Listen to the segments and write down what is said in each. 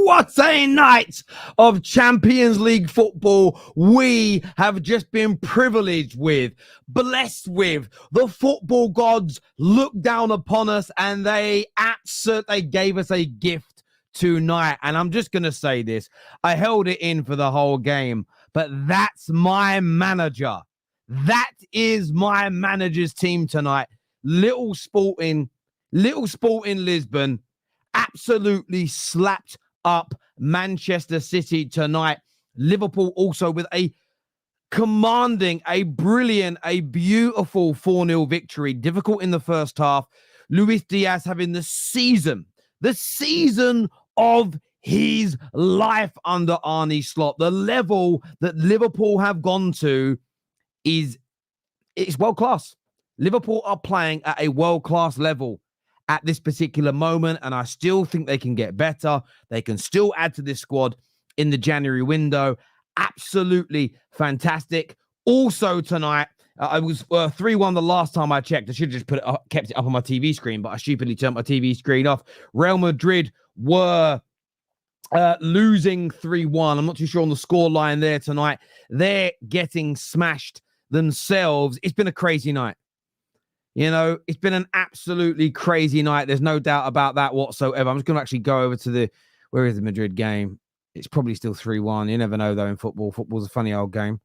What a night of Champions League football we have just been privileged with, blessed with. The football gods looked down upon us and they gave us a gift tonight. And I'm just going to say this. I held it in for the whole game, but that's my manager. That is my manager's team tonight. Little Sporting Lisbon absolutely slapped up Manchester City tonight. Liverpool also with a commanding, a brilliant, a beautiful 4-0 victory. Difficult in the first half. Luis Diaz having the season of his life under Arne Slot. The level that Liverpool have gone to it's world class. Liverpool are playing at a world-class level at this particular moment, and I still think they can get better. They can still add to this squad in the January window. Absolutely fantastic. Also tonight, I was 3-1 the last time I checked. I should have just kept it up on my TV screen, but I stupidly turned my TV screen off. Real Madrid were losing 3-1. I'm not too sure on the scoreline there tonight. They're getting smashed themselves. It's been a crazy night. You know, it's been an absolutely crazy night. There's no doubt about that whatsoever. I'm just going to actually go over to where is the Madrid game? It's probably still 3-1. You never know, though, in football. Football's a funny old game.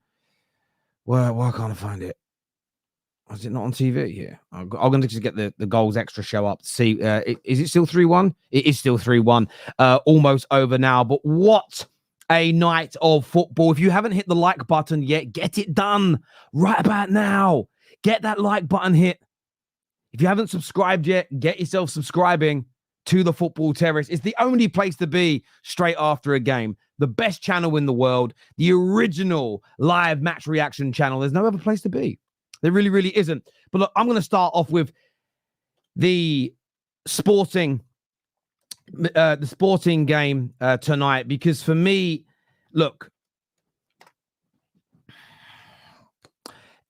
Why can't I find it? Is it not on TV here? I'm going to just get the goals extra show up to see. Is it still 3-1? It is still 3-1. Almost over now. But what a night of football. If you haven't hit the like button yet, get it done right about now. Get that like button hit. If you haven't subscribed yet, get yourself subscribing to the Football Terrace. It's the only place to be straight after a game. The best channel in the world. The original live match reaction channel. There's no other place to be. There really, really isn't. But look, I'm going to start off with the sporting game tonight, because for me, look,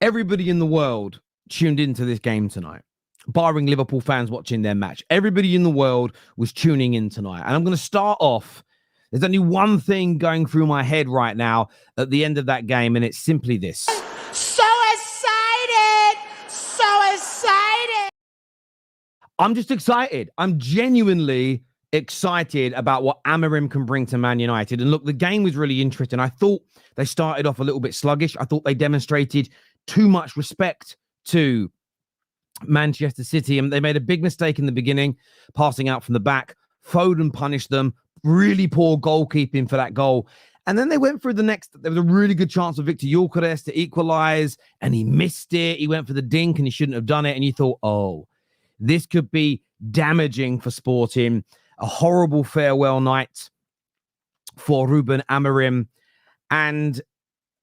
everybody in the world tuned into this game tonight, barring Liverpool fans watching their match. Everybody in the world was tuning in tonight. And I'm going to start off. There's only one thing going through my head right now at the end of that game, and it's simply this. So excited! So excited! I'm just excited. I'm genuinely excited about what Amorim can bring to Man United. And look, the game was really interesting. I thought they started off a little bit sluggish. I thought they demonstrated too much respect to Manchester City, and they made a big mistake in the beginning, passing out from the back. Foden punished them. Really poor goalkeeping for that goal. And then they went through there was a really good chance for Victor Gyökeres to equalize, and he missed it. He went for the dink, and he shouldn't have done it. And you thought, oh, this could be damaging for Sporting. A horrible farewell night for Ruben Amorim. And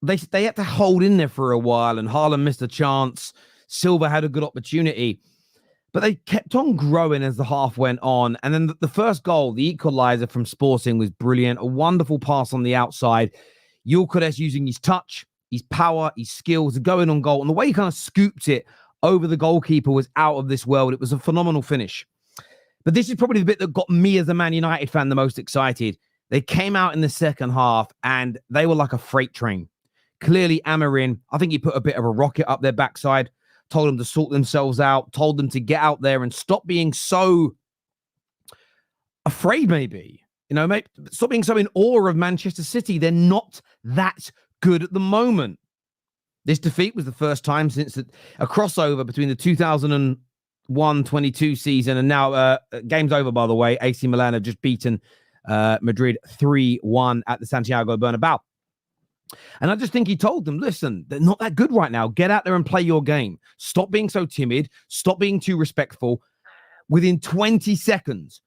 they had to hold in there for a while, and Haaland missed a chance. Silva had a good opportunity, but they kept on growing as the half went on. And then the first goal, the equalizer from Sporting, was brilliant. A wonderful pass on the outside. Gyökeres using his touch, his power, his skills, going on goal. And the way he kind of scooped it over the goalkeeper was out of this world. It was a phenomenal finish. But this is probably the bit that got me as a Man United fan the most excited. They came out in the second half and they were like a freight train. Clearly, Amorim, I think he put a bit of a rocket up their backside, told them to sort themselves out, told them to get out there and stop being so afraid, maybe. You know, maybe stop being so in awe of Manchester City. They're not that good at the moment. This defeat was the first time since a crossover between the 2001-22 season and now game's over, by the way. AC Milan have just beaten Madrid 3-1 at the Santiago Bernabeu. And I just think he told them, listen, they're not that good right now. Get out there and play your game. Stop being so timid. Stop being too respectful. Within 20 seconds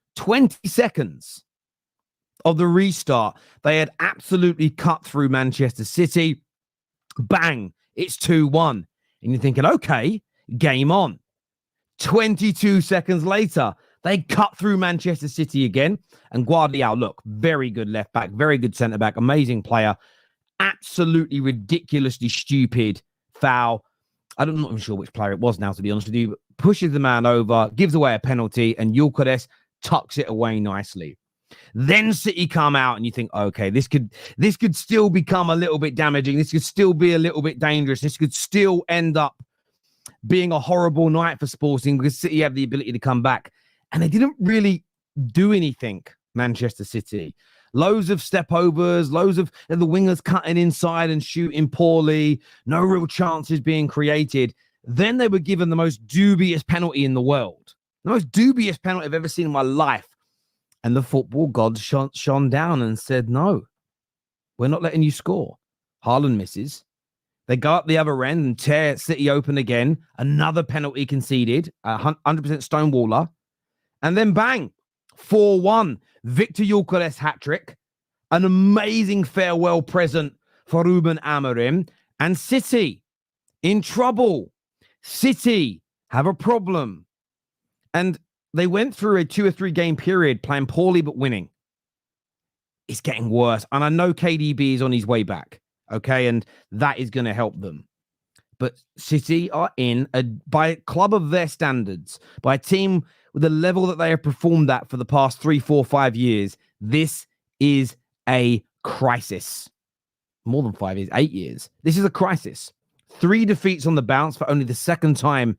of the restart, they had absolutely cut through Manchester City. Bang, it's 2-1. And you're thinking, okay, game on. 22 seconds later, they cut through Manchester City again. And Guardiola, look, very good left back, very good centre back, amazing player. Absolutely ridiculously stupid foul. I'm not even sure which player it was now, to be honest with you, but pushes the man over, gives away a penalty, and Gyökeres tucks it away nicely. Then City come out and you think, okay, this could still become a little bit damaging. This could still be a little bit dangerous. This could still end up being a horrible night for Sporting because City have the ability to come back. And they didn't really do anything, Manchester City. Loads of step overs, loads of the wingers cutting inside and shooting poorly, no real chances being created. Then they were given the most dubious penalty in the world, the most dubious penalty I've ever seen in my life. And the football gods shone down and said, no, we're not letting you score. Haaland misses. They go up the other end and tear City open again. Another penalty conceded, 100% Stonewaller. And then bang, 4-1. Victor Gyökeres hat-trick. An amazing farewell present for Ruben Amorim. And City in trouble. City have a problem. And they went through a 2 or 3 game period playing poorly but winning. It's getting worse. And I know KDB is on his way back. Okay, and that is going to help them. But City are by a club of their standards, by a team with the level that they have performed at for the past 3, 4, 5 years. This is a crisis. More than 5 years, 8 years. This is a crisis. 3 defeats on the bounce for only the second time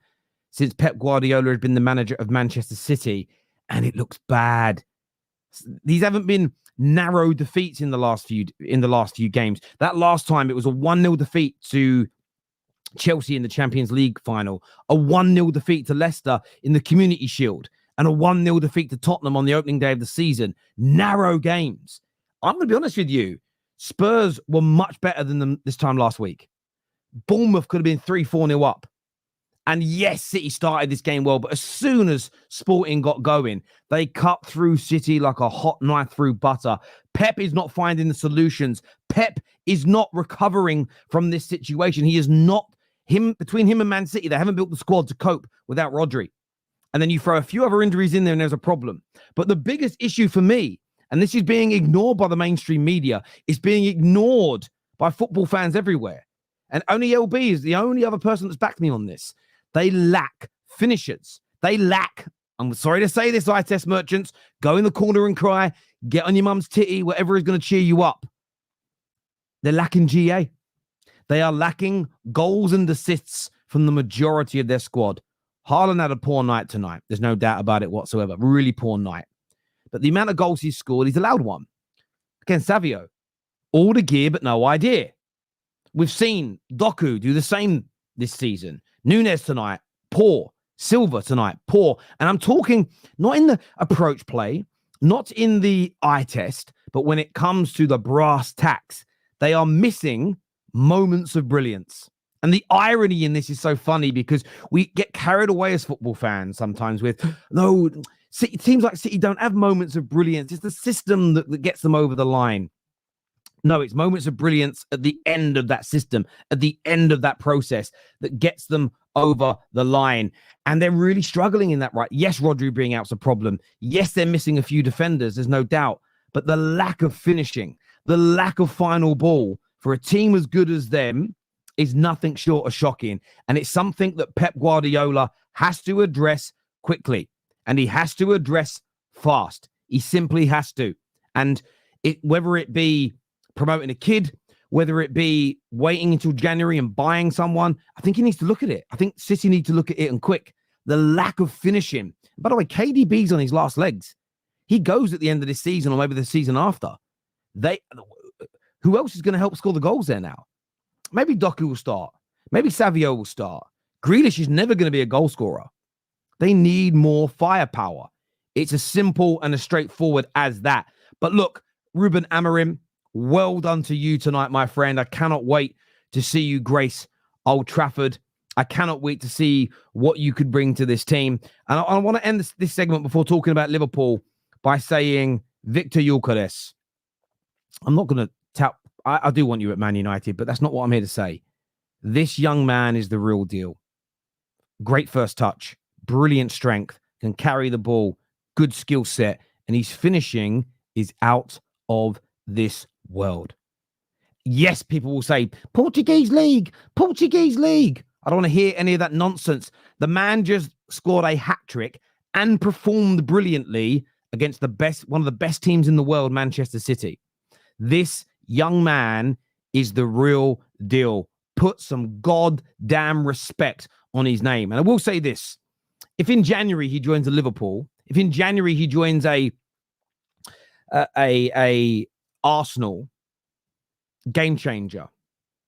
since Pep Guardiola has been the manager of Manchester City, and it looks bad. These haven't been narrow defeats in the last few games. That last time it was a 1-0 defeat to Chelsea in the Champions League final, a 1-0 defeat to Leicester in the Community Shield, and a 1-0 defeat to Tottenham on the opening day of the season. Narrow games. I'm going to be honest with you. Spurs were much better than them this time last week. Bournemouth could have been 3-4-0 up. And yes, City started this game well, but as soon as Sporting got going, they cut through City like a hot knife through butter. Pep is not finding the solutions. Pep is not recovering from this situation. He is not, between him and Man City, they haven't built the squad to cope without Rodri. And then you throw a few other injuries in there and there's a problem. But the biggest issue for me, and this is being ignored by the mainstream media, is being ignored by football fans everywhere. And only LB is the only other person that's backed me on this. They lack finishers. They lack, I'm sorry to say this, eye test merchants, go in the corner and cry, get on your mum's titty, whatever is going to cheer you up. They're lacking GA. They are lacking goals and assists from the majority of their squad. Haaland had a poor night tonight. There's no doubt about it whatsoever. Really poor night. But the amount of goals he's scored, he's allowed one. Against Savio. All the gear, but no idea. We've seen Doku do the same this season. Nunes tonight, poor. Silva tonight, poor. And I'm talking not in the approach play, not in the eye test, but when it comes to the brass tacks, they are missing moments of brilliance. And the irony in this is so funny because we get carried away as football fans sometimes with, no, teams like City don't have moments of brilliance. It's the system that gets them over the line. No, it's moments of brilliance at the end of that system, at the end of that process that gets them over the line. And they're really struggling in that, right? Yes, Rodri being out's a problem. Yes, they're missing a few defenders, there's no doubt. But the lack of finishing, the lack of final ball for a team as good as them is nothing short of shocking. And it's something that Pep Guardiola has to address quickly. And he has to address fast. He simply has to. And whether it be promoting a kid, whether it be waiting until January and buying someone, I think he needs to look at it. I think City need to look at it and quick. The lack of finishing. By the way, KDB's on his last legs. He goes at the end of this season or maybe the season after. Who else is going to help score the goals there now? Maybe Doku will start. Maybe Savio will start. Grealish is never going to be a goal scorer. They need more firepower. It's as simple and as straightforward as that. But look, Ruben Amorim, well done to you tonight, my friend. I cannot wait to see you grace Old Trafford. I cannot wait to see what you could bring to this team. And I want to end this segment before talking about Liverpool by saying Victor Gyökeres. I'm not going to tap. I do want you at Man United, but that's not what I'm here to say. This young man is the real deal. Great first touch, brilliant strength, can carry the ball, good skill set, and his finishing is out of this world. Yes, people will say, Portuguese League. I don't want to hear any of that nonsense. The man just scored a hat-trick and performed brilliantly against one of the best teams in the world, Manchester City. This young man is the real deal. Put some goddamn respect on his name. And I will say this. If in January he joins a Liverpool, if in January he joins a Arsenal, game changer.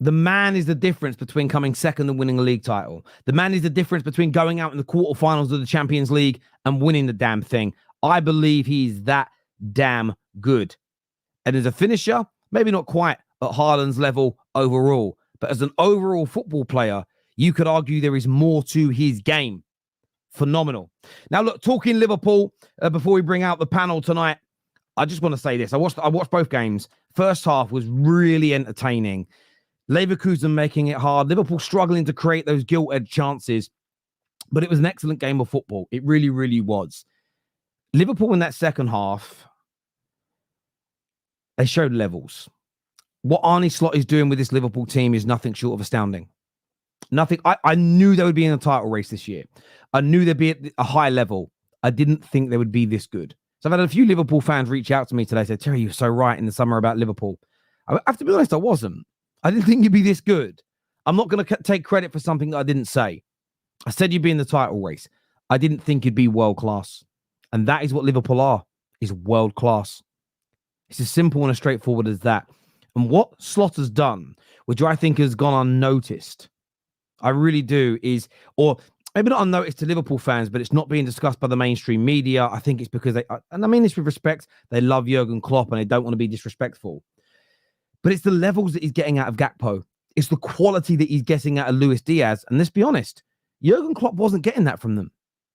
The man is the difference between coming second and winning a league title. The man is the difference between going out in the quarterfinals of the Champions League and winning the damn thing. I believe he's that damn good. And as a finisher, maybe not quite at Haaland's level overall, but as an overall football player, you could argue there is more to his game. Phenomenal. Now, look, talking Liverpool, before we bring out the panel tonight, I just want to say this. I watched both games. First half was really entertaining. Leverkusen making it hard. Liverpool struggling to create those gilt-edged chances. But it was an excellent game of football. It really, really was. Liverpool in that second half, they showed levels. What Arne Slot is doing with this Liverpool team is nothing short of astounding. Nothing. I knew they would be in a title race this year. I knew they'd be at a high level. I didn't think they would be this good. So I've had a few Liverpool fans reach out to me today, say, Terry, you're so right in the summer about Liverpool. I have to be honest, I wasn't. I didn't think you'd be this good. I'm not going to take credit for something that I didn't say. I said you'd be in the title race. I didn't think you'd be world class. And that is what Liverpool are, is world class. It's as simple and as straightforward as that. And what Slot has done, which I think has gone unnoticed, I really do, is, or maybe not unnoticed to Liverpool fans, but it's not being discussed by the mainstream media. I think it's because they, and I mean this with respect, they love Jurgen Klopp and they don't want to be disrespectful. But it's the levels that he's getting out of Gakpo. It's the quality that he's getting out of Luis Diaz. And let's be honest, Jurgen Klopp wasn't getting that from them.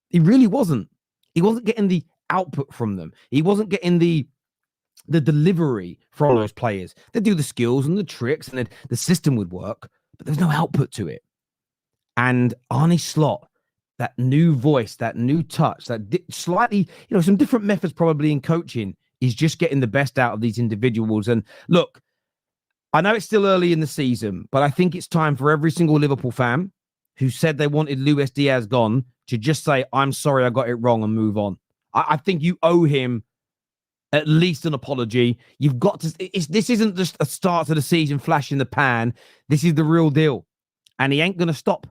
He really wasn't. He wasn't getting the output from them. He wasn't getting the delivery from those players. They do the skills and the tricks and the system would work, but there's no output to it. And Arne Slot, that new voice, that new touch, that slightly, some different methods probably in coaching, is just getting the best out of these individuals. And look, I know it's still early in the season, but I think it's time for every single Liverpool fan who said they wanted Luis Diaz gone to just say, I'm sorry, I got it wrong, and move on. I think you owe him at least an apology. You've got to, this isn't just a start to the season flash in the pan. This is the real deal. And he ain't going to stop,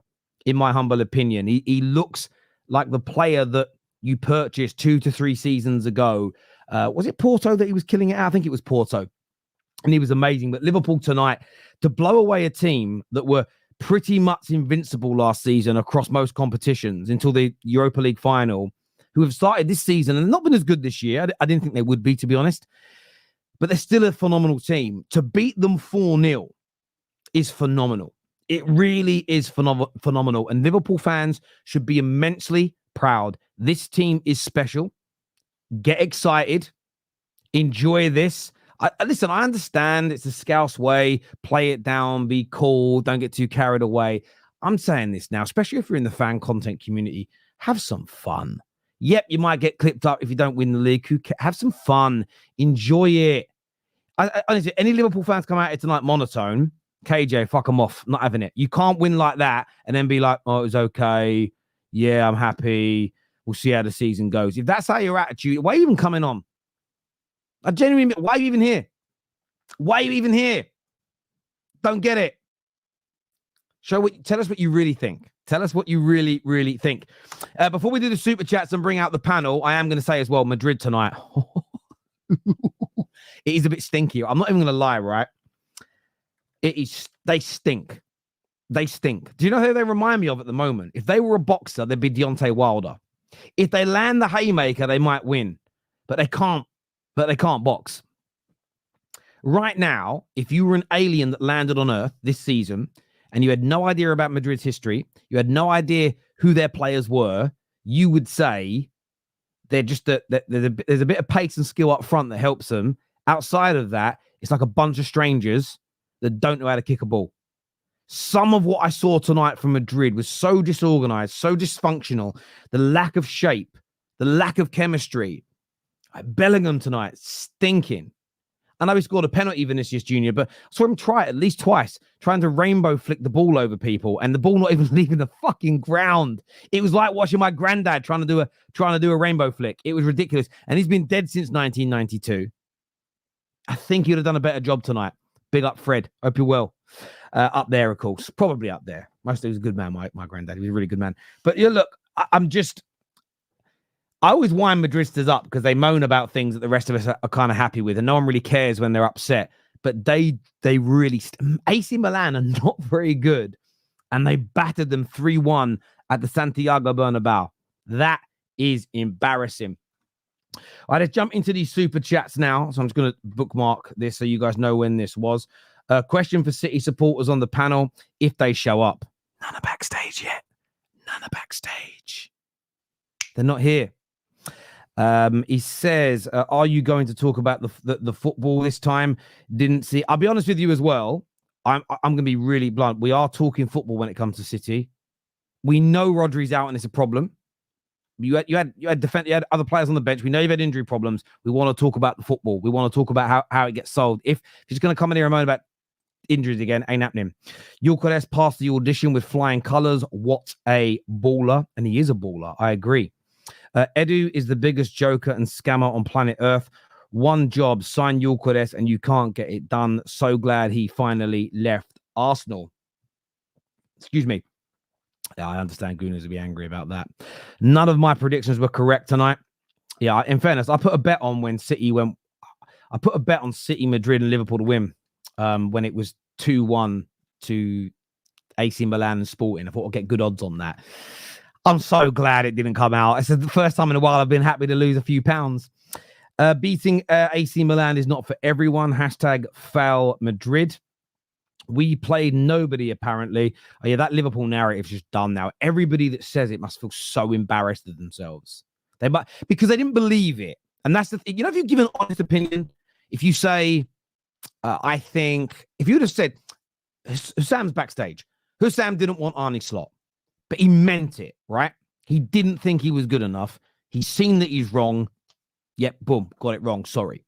in my humble opinion. He looks like the player that you purchased 2 to 3 seasons ago. Was it Porto that he was killing it out? I think it was Porto. And he was amazing. But Liverpool tonight, to blow away a team that were pretty much invincible last season across most competitions until the Europa League final, who have started this season and not been as good this year. I didn't think they would be, to be honest. But they're still a phenomenal team. To beat them 4-0 is phenomenal. It really is phenomenal. And Liverpool fans should be immensely proud. This team is special. Get excited. Enjoy this. Listen, I understand it's a Scouse way. Play it down. Be cool. Don't get too carried away. I'm saying this now, especially if you're in the fan content community. Have some fun. Yep, you might get clipped up if you don't win the league. Have some fun. Enjoy it. Honestly, any Liverpool fans come out here tonight monotone, KJ, fuck them off. Not having it. You can't win like that and then be like, oh, it was okay. Yeah, I'm happy. We'll see how the season goes. If that's how your attitude, why are you even coming on? I genuinely, why are you even here? Why are you even here? Don't get it. Tell us what you really think. Tell us what you really, really think. Before we do the super chats and bring out the panel, I am going to say as well, Madrid tonight. It is a bit stinky. I'm not even going to lie, right? They stink. They stink. Do you know who they remind me of at the moment? If they were a boxer, they'd be Deontay Wilder. If they land the haymaker, they might win. But they can't box. Right now, if you were an alien that landed on Earth this season and you had no idea about Madrid's history, you had no idea who their players were, you would say they're just there's a bit of pace and skill up front that helps them. Outside of that, it's like a bunch of strangers that don't know how to kick a ball. Some of what I saw tonight from Madrid was so disorganized, so dysfunctional. The lack of shape, the lack of chemistry. Bellingham tonight, stinking. I know he scored a penalty, Vinicius Jr., but I saw him try it at least twice, trying to rainbow flick the ball over people, and the ball not even leaving the fucking ground. It was like watching my granddad trying to do a rainbow flick. It was ridiculous. And he's been dead since 1992. I think he would have done a better job tonight. Big up, Fred. Hope you're well. Up there, of course. Probably up there. Mostly he was a good man, my granddad. He was a really good man. But yeah, look, I always wind Madridsters up because they moan about things that the rest of us are kind of happy with, and no one really cares when they're upset. But they really... AC Milan are not very good, and they battered them 3-1 at the Santiago Bernabeu. That is embarrassing. All right, let's jump into these super chats now. So I'm just going to bookmark this so you guys know when this was. Question for City supporters on the panel, if they show up. None are backstage yet. None are backstage. They're not here. He says, are you going to talk about the football this time? Didn't see. I'll be honest with you as well. I'm going to be really blunt. We are talking football when it comes to City. We know Rodri's out and it's a problem. You had other players on the bench. We know you've had injury problems. We want to talk about the football. We want to talk about how it gets solved. If he's going to come in here and moan about injuries again, ain't happening. Yulkares passed the audition with flying colours. What a baller. And he is a baller. I agree. Edu is the biggest joker and scammer on planet Earth. One job, sign Yulkares, and you can't get it done. So glad he finally left Arsenal. Excuse me. Yeah, I understand Gooners will be angry about that. None of my predictions were correct tonight. Yeah, in fairness, I put a bet on when City went. I put a bet on City, Madrid, and Liverpool to win when it was 2-1 to AC Milan and Sporting. I thought I'd get good odds on that. I'm so glad it didn't come out. It's the first time in a while I've been happy to lose a few pounds. Beating AC Milan is not for everyone. Hashtag foul Madrid. We played nobody, apparently. Oh, yeah, that Liverpool narrative's just done now. Everybody that says it must feel so embarrassed of themselves. Because they didn't believe it. And that's the thing. You know, if you give an honest opinion, if you say, I think, if you'd have said, Husam's backstage. Husam didn't want Arne Slot. But he meant it, right? He didn't think he was good enough. He's seen that he's wrong. Yep, boom, got it wrong. Sorry.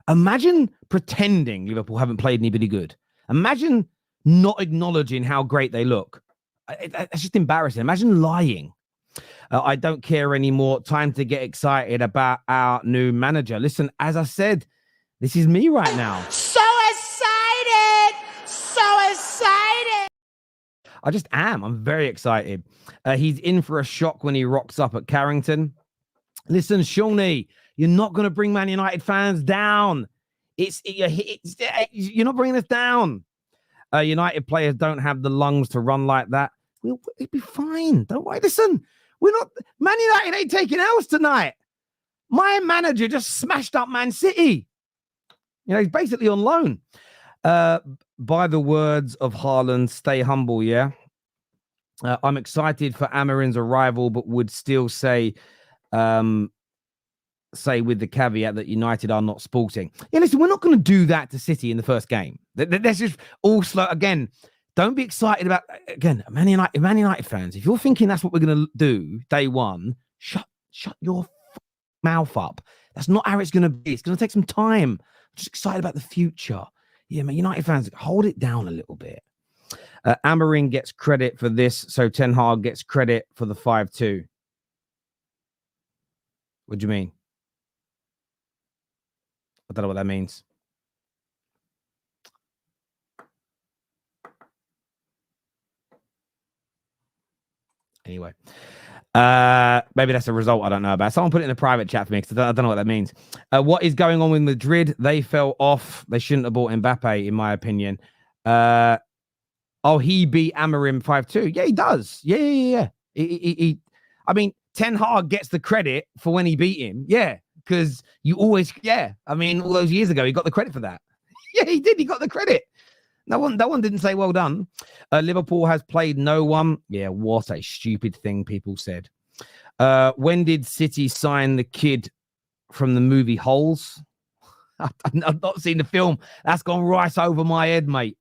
Imagine pretending Liverpool haven't played anybody good. Imagine not acknowledging how great they look. It's just embarrassing. Imagine lying. I don't care anymore. Time to get excited about our new manager. Listen, as I said, this is me right now. So excited! So excited! I just am. I'm very excited. He's in for a shock when he rocks up at Carrington. Listen, Shawnee, you're not going to bring Man United fans down. You're not bringing us down. United players don't have the lungs to run like that. It'll be fine. Don't worry. Listen, Man United ain't taking L's tonight. My manager just smashed up Man City. You know, he's basically on loan. By the words of Haaland, stay humble, yeah? I'm excited for Amorim's arrival, but would still say with the caveat that United are not Sporting. Yeah, listen, we're not going to do that to City in the first game. Let's just all slow. Again, don't be excited about, again, Man United fans, if you're thinking that's what we're going to do day one, shut your mouth up. That's not how it's going to be. It's going to take some time. I'm just excited about the future. Yeah, man, United fans, hold it down a little bit. Amorim gets credit for this, so Ten Hag gets credit for the 5-2. What do you mean? I don't know what that means. Anyway, maybe that's a result I don't know about. Someone put it in the private chat for me because I don't know what that means. What is going on with Madrid? They fell off. They shouldn't have bought Mbappe, in my opinion. He beat Amorim 5-2. Yeah, he does. Yeah. I mean, Ten Hag gets the credit for when he beat him. Yeah, because you always, I mean, all those years ago, he got the credit for that. Yeah, he did. He got the credit. No one didn't say well done. Liverpool has played no one. Yeah, what a stupid thing people said. When did City sign the kid from the movie Holes? I've not seen the film. That's gone right over my head, mate.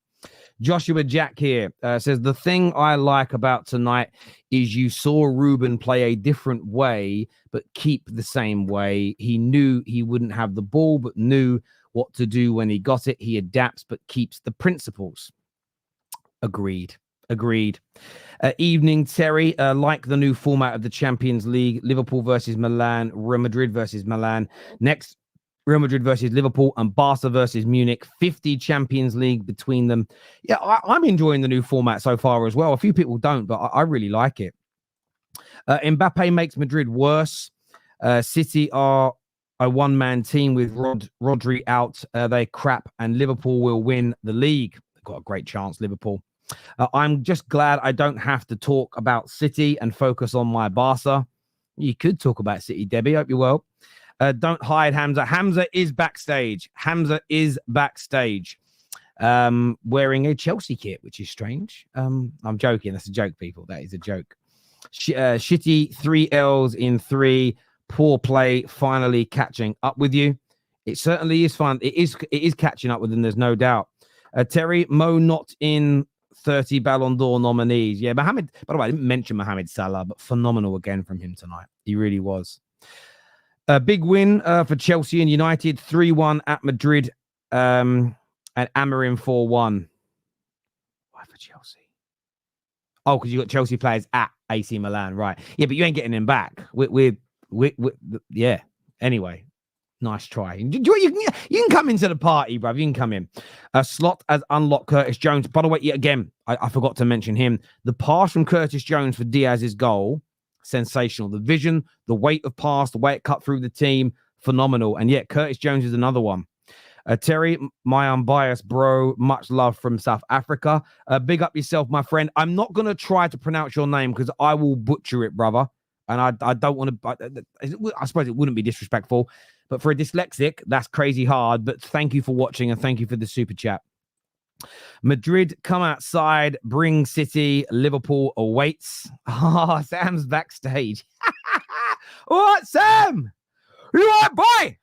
Joshua Jack here says, the thing I like about tonight is you saw Ruben play a different way, but keep the same way. He knew he wouldn't have the ball, but knew what to do when he got it. He adapts but keeps the principles. Agreed. Evening, Terry. Like the new format of the Champions League, Liverpool versus Milan, Real Madrid versus Milan. Next, Real Madrid versus Liverpool and Barca versus Munich. 50 Champions League between them. Yeah, I'm enjoying the new format so far as well. A few people don't, but I really like it. Mbappe makes Madrid worse. City are a one-man team with Rodri out. They crap, and Liverpool will win the league. They've got a great chance, Liverpool. I'm just glad I don't have to talk about City and focus on my Barca. You could talk about City, Debbie. Hope you're well. Don't hide Hamza. Hamza is backstage. Wearing a Chelsea kit, which is strange. I'm joking. That's a joke, people. That is a joke. Shitty 3 L's in 3. Poor play. Finally catching up with you. It certainly is fun. It is catching up with them. There's no doubt. Terry, Mo not in 30 Ballon d'Or nominees. Yeah, Mohamed, by the way, I didn't mention Mohamed Salah, but phenomenal again from him tonight. He really was. A big win for Chelsea and United, 3-1 at Madrid, and Amorim 4-1. Why for Chelsea? Oh, because you got Chelsea players at AC Milan, right? Yeah, but you ain't getting them back. Yeah. Anyway, nice try. You can come into the party, bruv. You can come in. Slot as unlocked Curtis Jones. By the way, again, I forgot to mention him. The pass from Curtis Jones for Diaz's goal, sensational. The vision, the weight of pass, the way it cut through the team, phenomenal. And yet, Curtis Jones is another one. Terry, my unbiased bro, much love from South Africa. Big up yourself, my friend. I'm not going to try to pronounce your name because I will butcher it, brother. And I don't want to, I suppose it wouldn't be disrespectful. But for a dyslexic, that's crazy hard. But thank you for watching and thank you for the super chat. Madrid come outside, bring City, Liverpool awaits. Oh, Sam's backstage. All right, Sam. You all right, boy?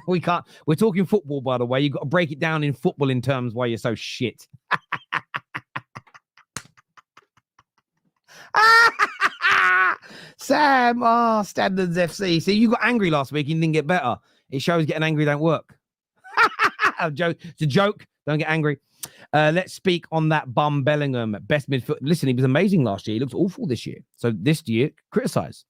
We can't. We're talking football, by the way. You've got to break it down in footballing terms why you're so shit. Sam, Standards FC. See, you got angry last week and didn't get better. It shows getting angry don't work. It's a joke. Don't get angry. Let's speak on that bum Bellingham. Best midfield. Listen, he was amazing last year. He looks awful this year. So this year, criticize.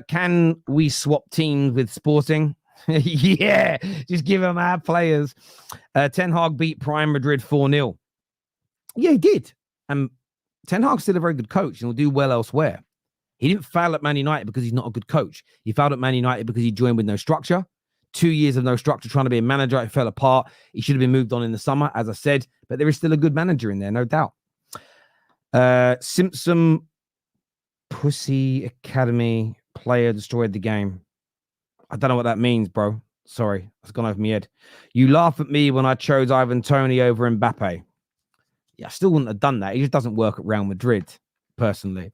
Can we swap teams with Sporting? Yeah, just give them our players. Ten Hag beat Prime Madrid 4-0. Yeah, he did. Ten Hag's still a very good coach and will do well elsewhere. He didn't fail at Man United because he's not a good coach. He failed at Man United because he joined with no structure. 2 years of no structure, trying to be a manager. It fell apart. He should have been moved on in the summer, as I said. But there is still a good manager in there, no doubt. Simpson Pussy Academy player destroyed the game. I don't know what that means, bro. Sorry, it's gone over my head. You laugh at me when I chose Ivan Toney over Mbappe. Yeah, I still wouldn't have done that. He just doesn't work at Real Madrid, personally.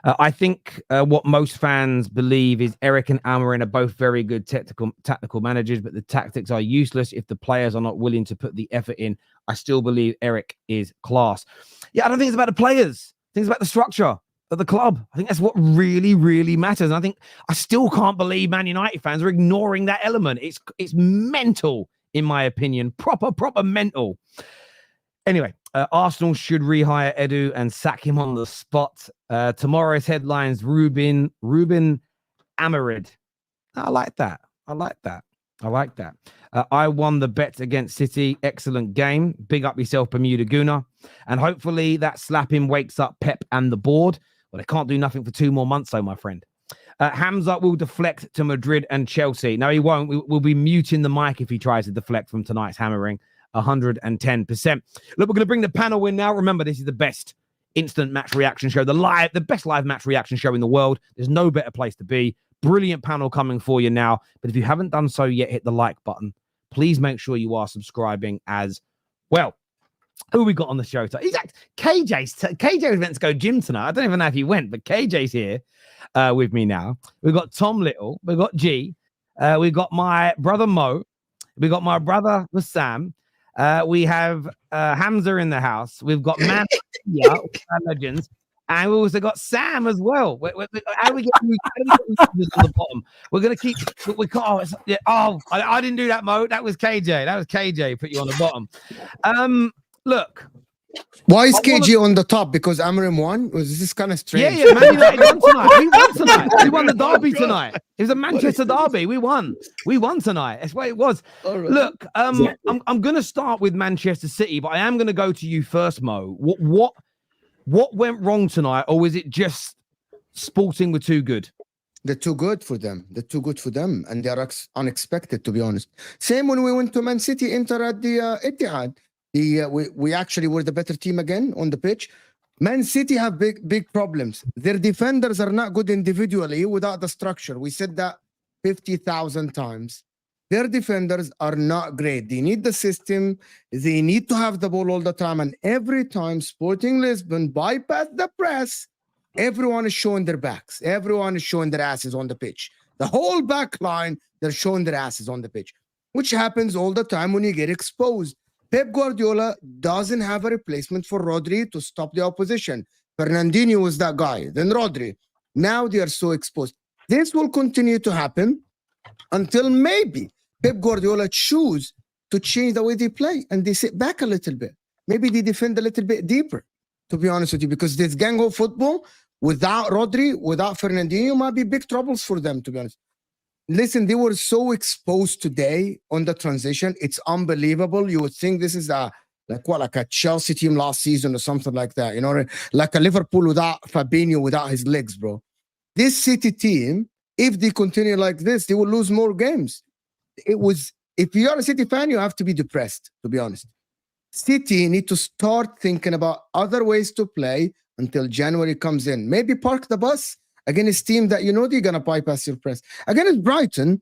I think what most fans believe is Eric and Amorim are both very good tactical managers, but the tactics are useless if the players are not willing to put the effort in. I still believe Eric is class. Yeah, I don't think it's about the players. I think it's about the structure of the club. I think that's what really, really matters. And I still can't believe Man United fans are ignoring that element. It's mental, in my opinion. Proper mental. Anyway, Arsenal should rehire Edu and sack him on the spot. Tomorrow's headlines, Ruben Amorim. I like that. I won the bet against City. Excellent game. Big up yourself, Bermuda Gooner. And hopefully that slapping wakes up Pep and the board. Well, they can't do nothing for 2 more months, though, my friend. Hamza will deflect to Madrid and Chelsea. No, he won't. We'll be muting the mic if he tries to deflect from tonight's hammering. 110%. Look, we're going to bring the panel in now. Remember, this is the best instant match reaction show, the best live match reaction show in the world. There's no better place to be. Brilliant panel coming for you now. But if you haven't done so yet, hit the like button. Please make sure you are subscribing as well. Who we got on the show? KJ was meant to go gym tonight. I don't even know if he went, but KJ's here with me now. We've got Tom Little. We've got G. We've got my brother Mo. We've got my brother Sam. We have Hamza in the house. We've got Man Utd, legends. And we also got Sam as well. How do we get on the bottom? We're gonna keep. We can't. I didn't do that, Mo. That was KJ. That was KJ. Put you on the bottom. Look. Why is KG on the top? Because Amorim won? Was this kind of strange? Yeah. Man United won tonight. We won tonight. We won the derby tonight. It was a Manchester derby. We won. We won tonight. That's what it was. Right. Look, I'm going to start with Manchester City, but I am going to go to you first, Mo. What went wrong tonight, or was it just Sporting were too good? They're too good for them. They're too good for them, and they're unexpected, to be honest. Same when we went to Man City, Inter at the Etihad. We actually were the better team again on the pitch. Man City have big problems. Their defenders are not good individually without the structure. We said that 50,000 times. Their defenders are not great. They need the system. They need to have the ball all the time. And every time Sporting Lisbon bypass the press, everyone is showing their backs. Everyone is showing their asses on the pitch. The whole back line, they're showing their asses on the pitch, which happens all the time when you get exposed. Pep Guardiola doesn't have a replacement for Rodri to stop the opposition. Fernandinho was that guy, then Rodri. Now they are so exposed. This will continue to happen until maybe Pep Guardiola choose to change the way they play and they sit back a little bit. Maybe they defend a little bit deeper, to be honest with you, because this gang of football without Rodri, without Fernandinho might be big troubles for them, to be honest. Listen, they were so exposed today on the transition. It's unbelievable. You would think this is like a Chelsea team last season or something like that. You know, like a Liverpool without Fabinho, without his legs, bro. This City team, if they continue like this, they will lose more games. If you're a City fan, you have to be depressed, to be honest. City need to start thinking about other ways to play until January comes in. Maybe park the bus against a team that you know they're going to bypass your press. Against Brighton,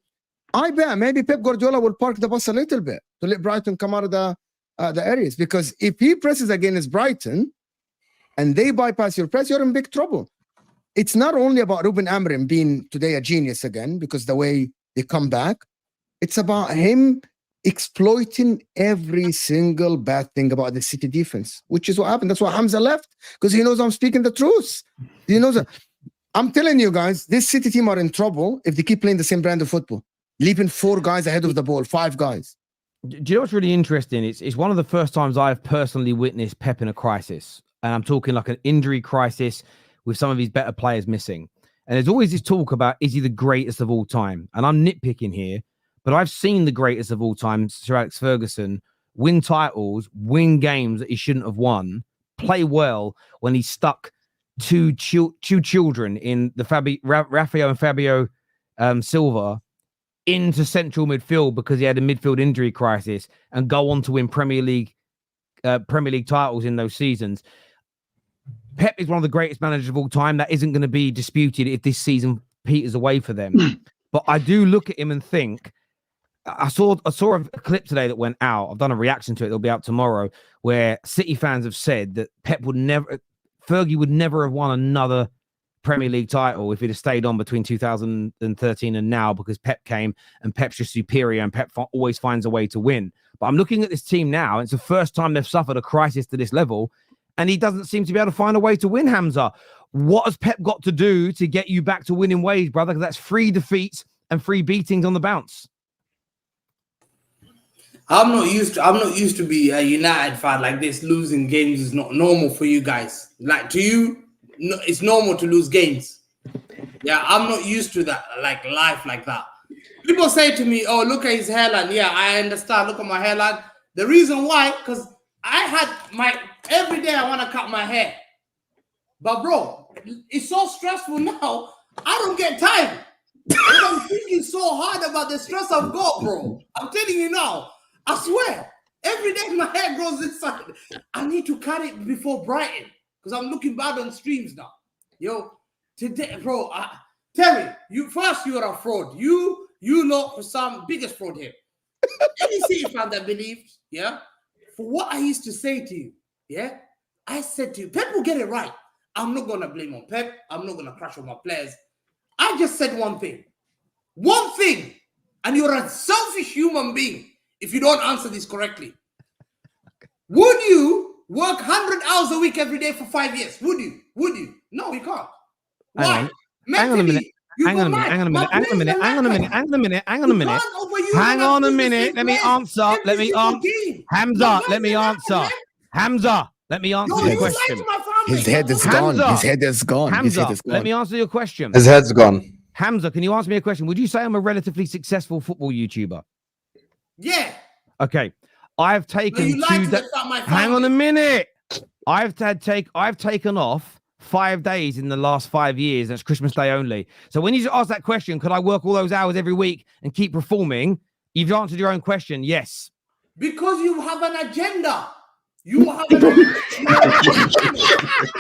I bet maybe Pep Guardiola will park the bus a little bit to let Brighton come out of the areas. Because if he presses against Brighton and they bypass your press, you're in big trouble. It's not only about Ruben Amorim being today a genius again, because the way they come back, it's about him exploiting every single bad thing about the City defense, which is what happened. That's why Hamza left, because he knows I'm speaking the truth. He knows that. I'm telling you guys, this City team are in trouble if they keep playing the same brand of football, leaving 4 guys ahead of the ball, 5 guys. Do you know what's really interesting? It's one of the first times I've personally witnessed Pep in a crisis. And I'm talking like an injury crisis with some of his better players missing. And there's always this talk about, is he the greatest of all time? And I'm nitpicking here, but I've seen the greatest of all time, Sir Alex Ferguson, win titles, win games that he shouldn't have won, play well when he stuck two children in the Rafael and Fabio Silva into central midfield because he had a midfield injury crisis, and go on to win Premier League titles in those seasons. Pep is one of the greatest managers of all time. That isn't going to be disputed if this season peters away for them. But I do look at him and think, I saw a clip today that went out. I've done a reaction to it. It'll be out tomorrow, where City fans have said that Fergie would never have won another Premier League title if he'd have stayed on between 2013 and now, because Pep came and Pep's just superior and Pep always finds a way to win. But I'm looking at this team now. It's the first time they've suffered a crisis to this level, and he doesn't seem to be able to find a way to win, Hamza. What has Pep got to do to get you back to winning ways, brother? Because that's 3 defeats and 3 beatings on the bounce. I'm not used to be a United fan like this. Losing games is not normal for you guys. Like, to you, it's normal to lose games. Yeah, I'm not used to that, like life like that. People say to me, oh, look at his hairline. Yeah, I understand. Look at my hairline. The reason why, because I had every day I want to cut my hair. But bro, it's so stressful now. I don't get time. I'm thinking so hard about the stress I've got, bro. I'm telling you now. I swear, every day my hair grows inside. I need to cut it before Brighton because I'm looking bad on streams now. Yo, today, bro, Terry, you're a fraud. You lot for some biggest fraud here. Any City fan that believes, yeah, for what I used to say to you, yeah, I said to you, Pep will get it right. I'm not going to blame on Pep. I'm not going to crash on my players. I just said one thing, and you're a selfish human being if you don't answer this correctly. Would you work 100 hours a week every day for 5 years? Would you? Would you? No, you can't. Hang Why? on. Hang on a minute. Hang on a minute. Hang on a minute. Hang on a minute. Hang on a minute. Hang on a minute. Hang on a minute. Hang on a minute. Let me answer. Let me answer. Hamza, let me answer. Hamza, let me answer your question. His head is gone. His head is gone. Hamza, let me answer your question. His head's gone. Hamza, can you answer me a question? Would you say I'm a relatively successful football YouTuber? Yeah. Okay. I've taken hang on a minute. I've taken off 5 days in the last 5 years. That's Christmas Day only. So when you ask that question, could I work all those hours every week and keep performing? You've answered your own question. Yes. Because you have an agenda. You have an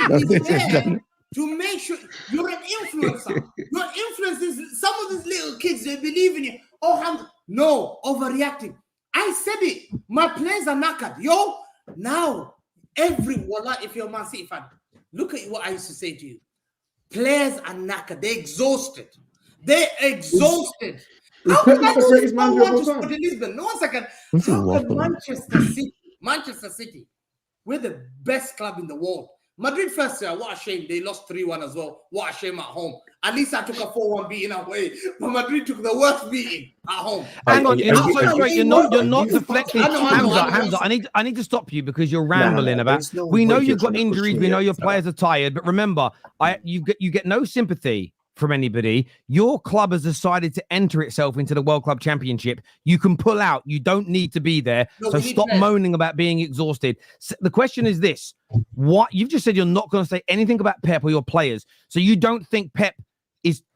agenda. To make sure you're an influencer. Your influence is some of these little kids, they believe in you. Oh, no, overreacting. I said it. My players are knackered. Yo, now, wallah, if you're a Man City fan, look at what I used to say to you. Players are knackered. They're exhausted. They're exhausted. How can I see no one to Sport Lisbon? No, 1 second. How can Manchester City, we're the best club in the world. Madrid first year, what a shame. They lost 3-1 as well. What a shame at home. At least I took a 4-1 beating away. But Madrid took the worst beating at home. Hang on, you're not so straight. You're not deflecting. Hamza, I need to stop you because you're rambling about. We know you've got injuries. We know your players are tired. But remember, you get no sympathy from anybody. Your club has decided to enter itself into the World Club Championship. You can pull out. You don't need to be there. So stop moaning about being exhausted. So the question is this. What you've just said, you're not going to say anything about Pep or your players. So you don't think Pep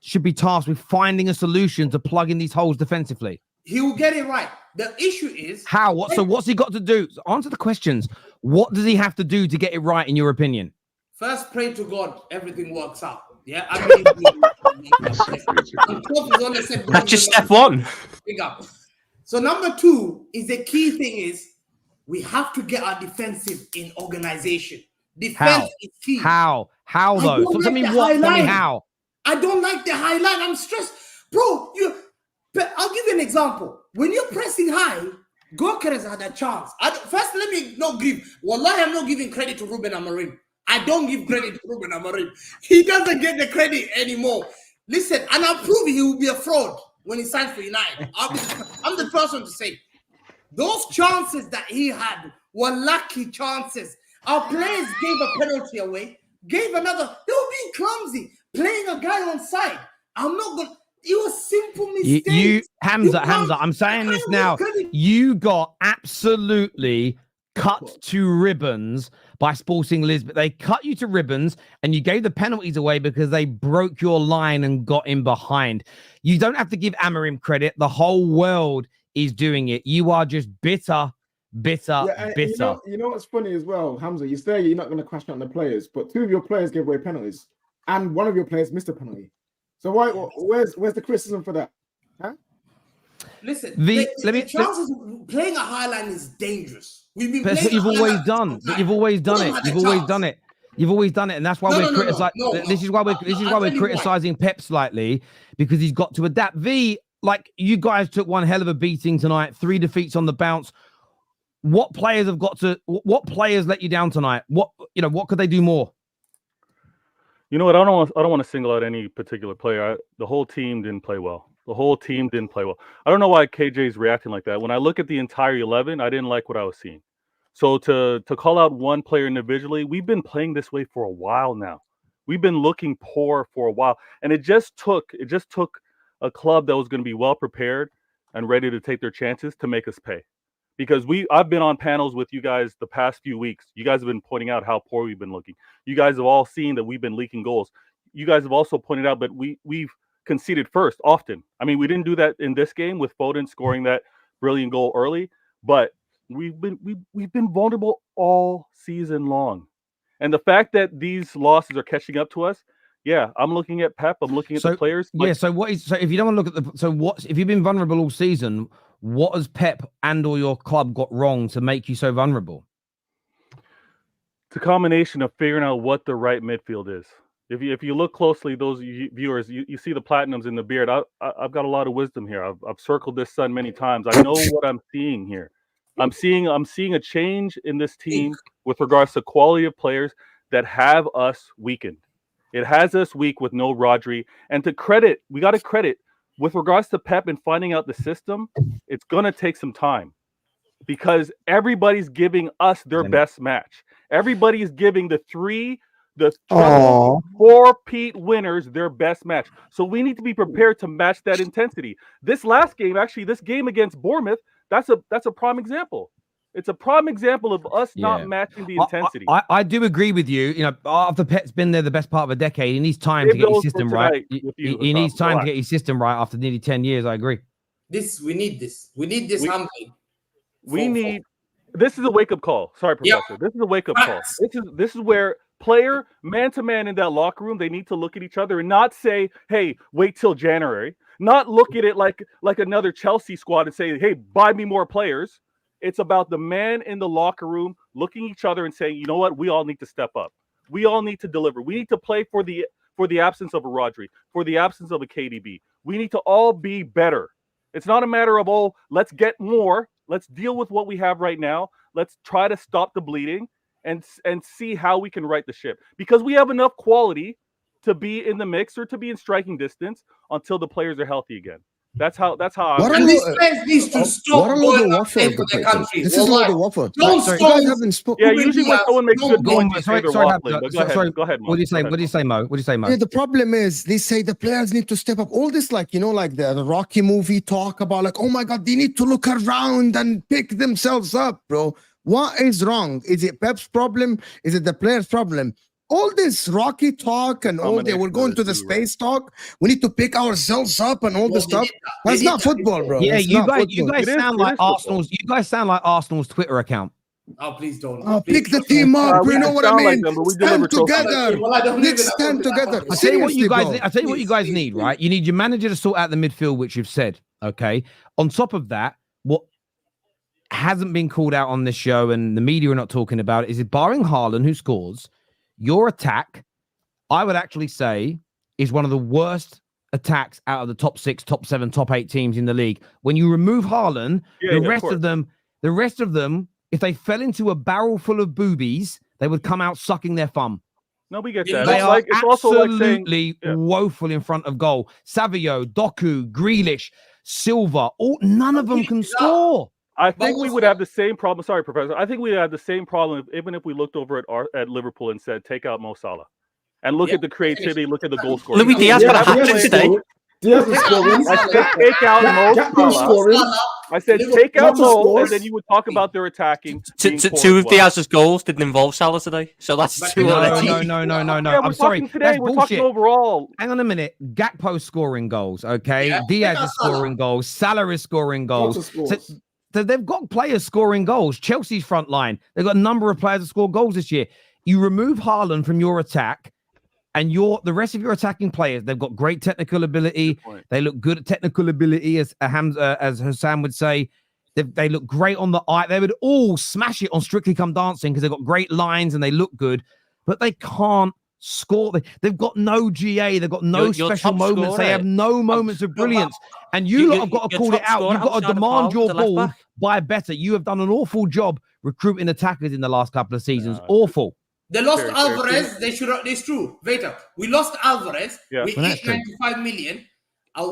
should be tasked with finding a solution to plug in these holes defensively? He will get it right. The issue is how? So what's he got to do? Answer the questions. What does he have to do to get it right, in your opinion? First, pray to God everything works out. Yeah, I mean, that's just step one. Big up. So number 2 is the key thing is we have to get our defensive in organization. Defense is key. How though? So tell me what. Tell me how. I don't like the highlight. I'm stressed, bro. I'll give you an example. When you're pressing high, Gokeres had a chance. First, let me not give. Wallahi, I'm not giving credit to Ruben Amorim. I don't give credit to Ruben Amorim. He doesn't get the credit anymore. Listen, and I'll prove he will be a fraud when he signs for United. I'm the person to say those chances that he had were lucky chances. Our players gave a penalty away, gave another. They were being clumsy, playing a guy on side. I'm not going. It was simple mistakes. Hamza, I'm saying this now. You got absolutely cut to ribbons by Sporting Lisbon. They cut you to ribbons and you gave the penalties away because they broke your line and got in behind. You don't have to give Amorim credit. The whole world is doing it. You are just bitter. You know what's funny as well, Hamza? You say you're not going to crash out on the players, but 2 of your players gave away penalties and 1 of your players missed a penalty. So where's the criticism for that? Huh? Listen, the chances of playing a high line is dangerous. We've been that's what you've always done. But you've always done it. You've always done it, and that's why we're criticizing. This is why we're criticizing Pep slightly, because he's got to adapt. Like you guys took one hell of a beating tonight. 3 defeats on the bounce. What players let you down tonight? What could they do more? You know what? I don't want to single out any particular player. The whole team didn't play well. I don't know why KJ's reacting like that. When I look at the entire 11, I didn't like what I was seeing. So to call out one player individually, we've been playing this way for a while now. We've been looking poor for a while, and it just took a club that was going to be well prepared and ready to take their chances to make us pay. Because I've been on panels with you guys the past few weeks. You guys have been pointing out how poor we've been looking. You guys have all seen that we've been leaking goals. You guys have also pointed out that we've conceded first often. I mean, we didn't do that in this game with Foden scoring that brilliant goal early, but we've been vulnerable all season long. And the fact that these losses are catching up to us, yeah, I'm looking at Pep. I'm looking at the players. So if you don't want to look at if you've been vulnerable all season, what has Pep and or your club got wrong to make you so vulnerable? It's a combination of figuring out what the right midfield is. If you look closely, those viewers, you see the platinums in the beard. I've got a lot of wisdom here. I've circled this sun many times. I know what I'm seeing here. I'm seeing a change in this team with regards to quality of players that have us weakened. It has us weak with no Rodri. And we got to credit, with regards to Pep and finding out the system, it's going to take some time because everybody's giving us their best match. Everybody is giving the four-peat winners their best match. So we need to be prepared to match that intensity. This last game, actually, this game against Bournemouth, that's a prime example. It's a prime example of us not matching the intensity. I do agree with you. You know, after Pep's been there the best part of a decade, he needs time to get his system right. He needs time to get his system right after nearly 10 years. I agree. We need this. We need this. This is a wake-up call. Sorry, Professor. This is a wake-up call. This is where player, man-to-man in that locker room, they need to look at each other and not say, hey, wait till January. Not look at it like another Chelsea squad and say, hey, buy me more players. It's about the man in the locker room looking at each other and saying, you know what? We all need to step up. We all need to deliver. We need to play for the absence of a Rodri, for the absence of a KDB. We need to all be better. It's not a matter of, oh, let's get more. Let's deal with what we have right now. Let's try to stop the bleeding and see how we can right the ship. Because we have enough quality to be in the mix or to be in striking distance until the players are healthy again. That's how and these players need to stop going up for the country. This is not the waffle. Don't stop. Yeah, usually when someone makes good points, sorry, go ahead. What do you say? What do you say, Mo? Yeah, the problem is they say the players need to step up. All this, like, you know, like the Rocky movie talk about, like, oh my God, they need to look around and pick themselves up, bro. What is wrong? Is it Pep's problem? Is it the players' problem? All this Rocky talk and all that, we're going to the space talk. We need to pick ourselves up and all this stuff. That's not football, bro. Yeah, you guys sound like Arsenal's. You guys sound like Arsenal's Twitter account. Oh, please don't. Oh, pick the team up. You know what I mean? Stand together. Let's stand together. I'll tell you what you guys. I'll tell you what you guys need. Right? You need your manager to sort out the midfield, which you've said. Okay. On top of that, what hasn't been called out on this show, and the media are not talking about it, is barring Haaland, who scores. Your attack, I would actually say, is one of the worst attacks out of the top 6, top 7, top 8 teams in the league. When you remove Haaland, the rest of them, if they fell into a barrel full of boobies, they would come out sucking their thumb. No, we get that. They are absolutely woeful in front of goal. Savio, Doku, Grealish, Silva, none of them can score. I think we would have the same problem. Sorry, Professor. I think we have the same problem even if we looked over at Liverpool and said, take out Mo Salah. And look at the creativity, look at the goal scoring. Luis Diaz got a hat-trick today. Diaz is scoring. I said, take out Mo Salah. I said, take out Mo, and then you would talk about their attacking. Two of Diaz's goals didn't involve Salah today. So that's two already. No. Yeah, I'm sorry. Today, That's we're bullshit. talking overall. Hang on a minute. Gakpo scoring goals, okay? Diaz is scoring goals. Salah is scoring goals. So they've got players scoring goals. Chelsea's front line, they've got a number of players that score goals this year. You remove Haaland from your attack, and the rest of your attacking players, they've got great technical ability. They look good at technical ability, as Hamza, as Husam would say. They look great on the eye. They would all smash it on Strictly Come Dancing because they've got great lines and they look good, but they can't score. They've got no GA. They've got no special moments. They have no moments of brilliance. And you lot have got to call it out. You've got to demand your ball by better. You have done an awful job recruiting attackers in the last couple of seasons. Awful. They lost Alvarez. They should have. It's true. Wait up. We lost Alvarez. We hit 95 million.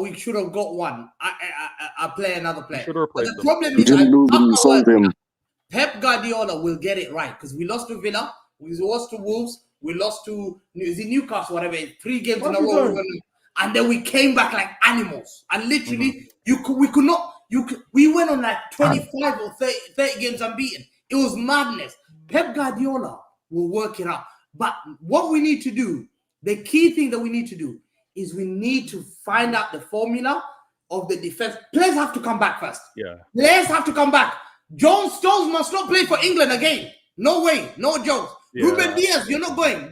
We should have got one. I play another player. But the problem is, Pep Guardiola will get it right because we lost to Villa. We lost to Wolves. We lost to Newcastle, whatever. 3 games in a row. And then we came back like animals. And literally, we went on like 25 or 30 games unbeaten. It was madness. Pep Guardiola will work it out. But what we need to do, the key thing that we need to do, is we need to find out the formula of the defense. Players have to come back first. Players have to come back. John Stones must not play for England again. No way. No jokes. Ruben Diaz, you're not going.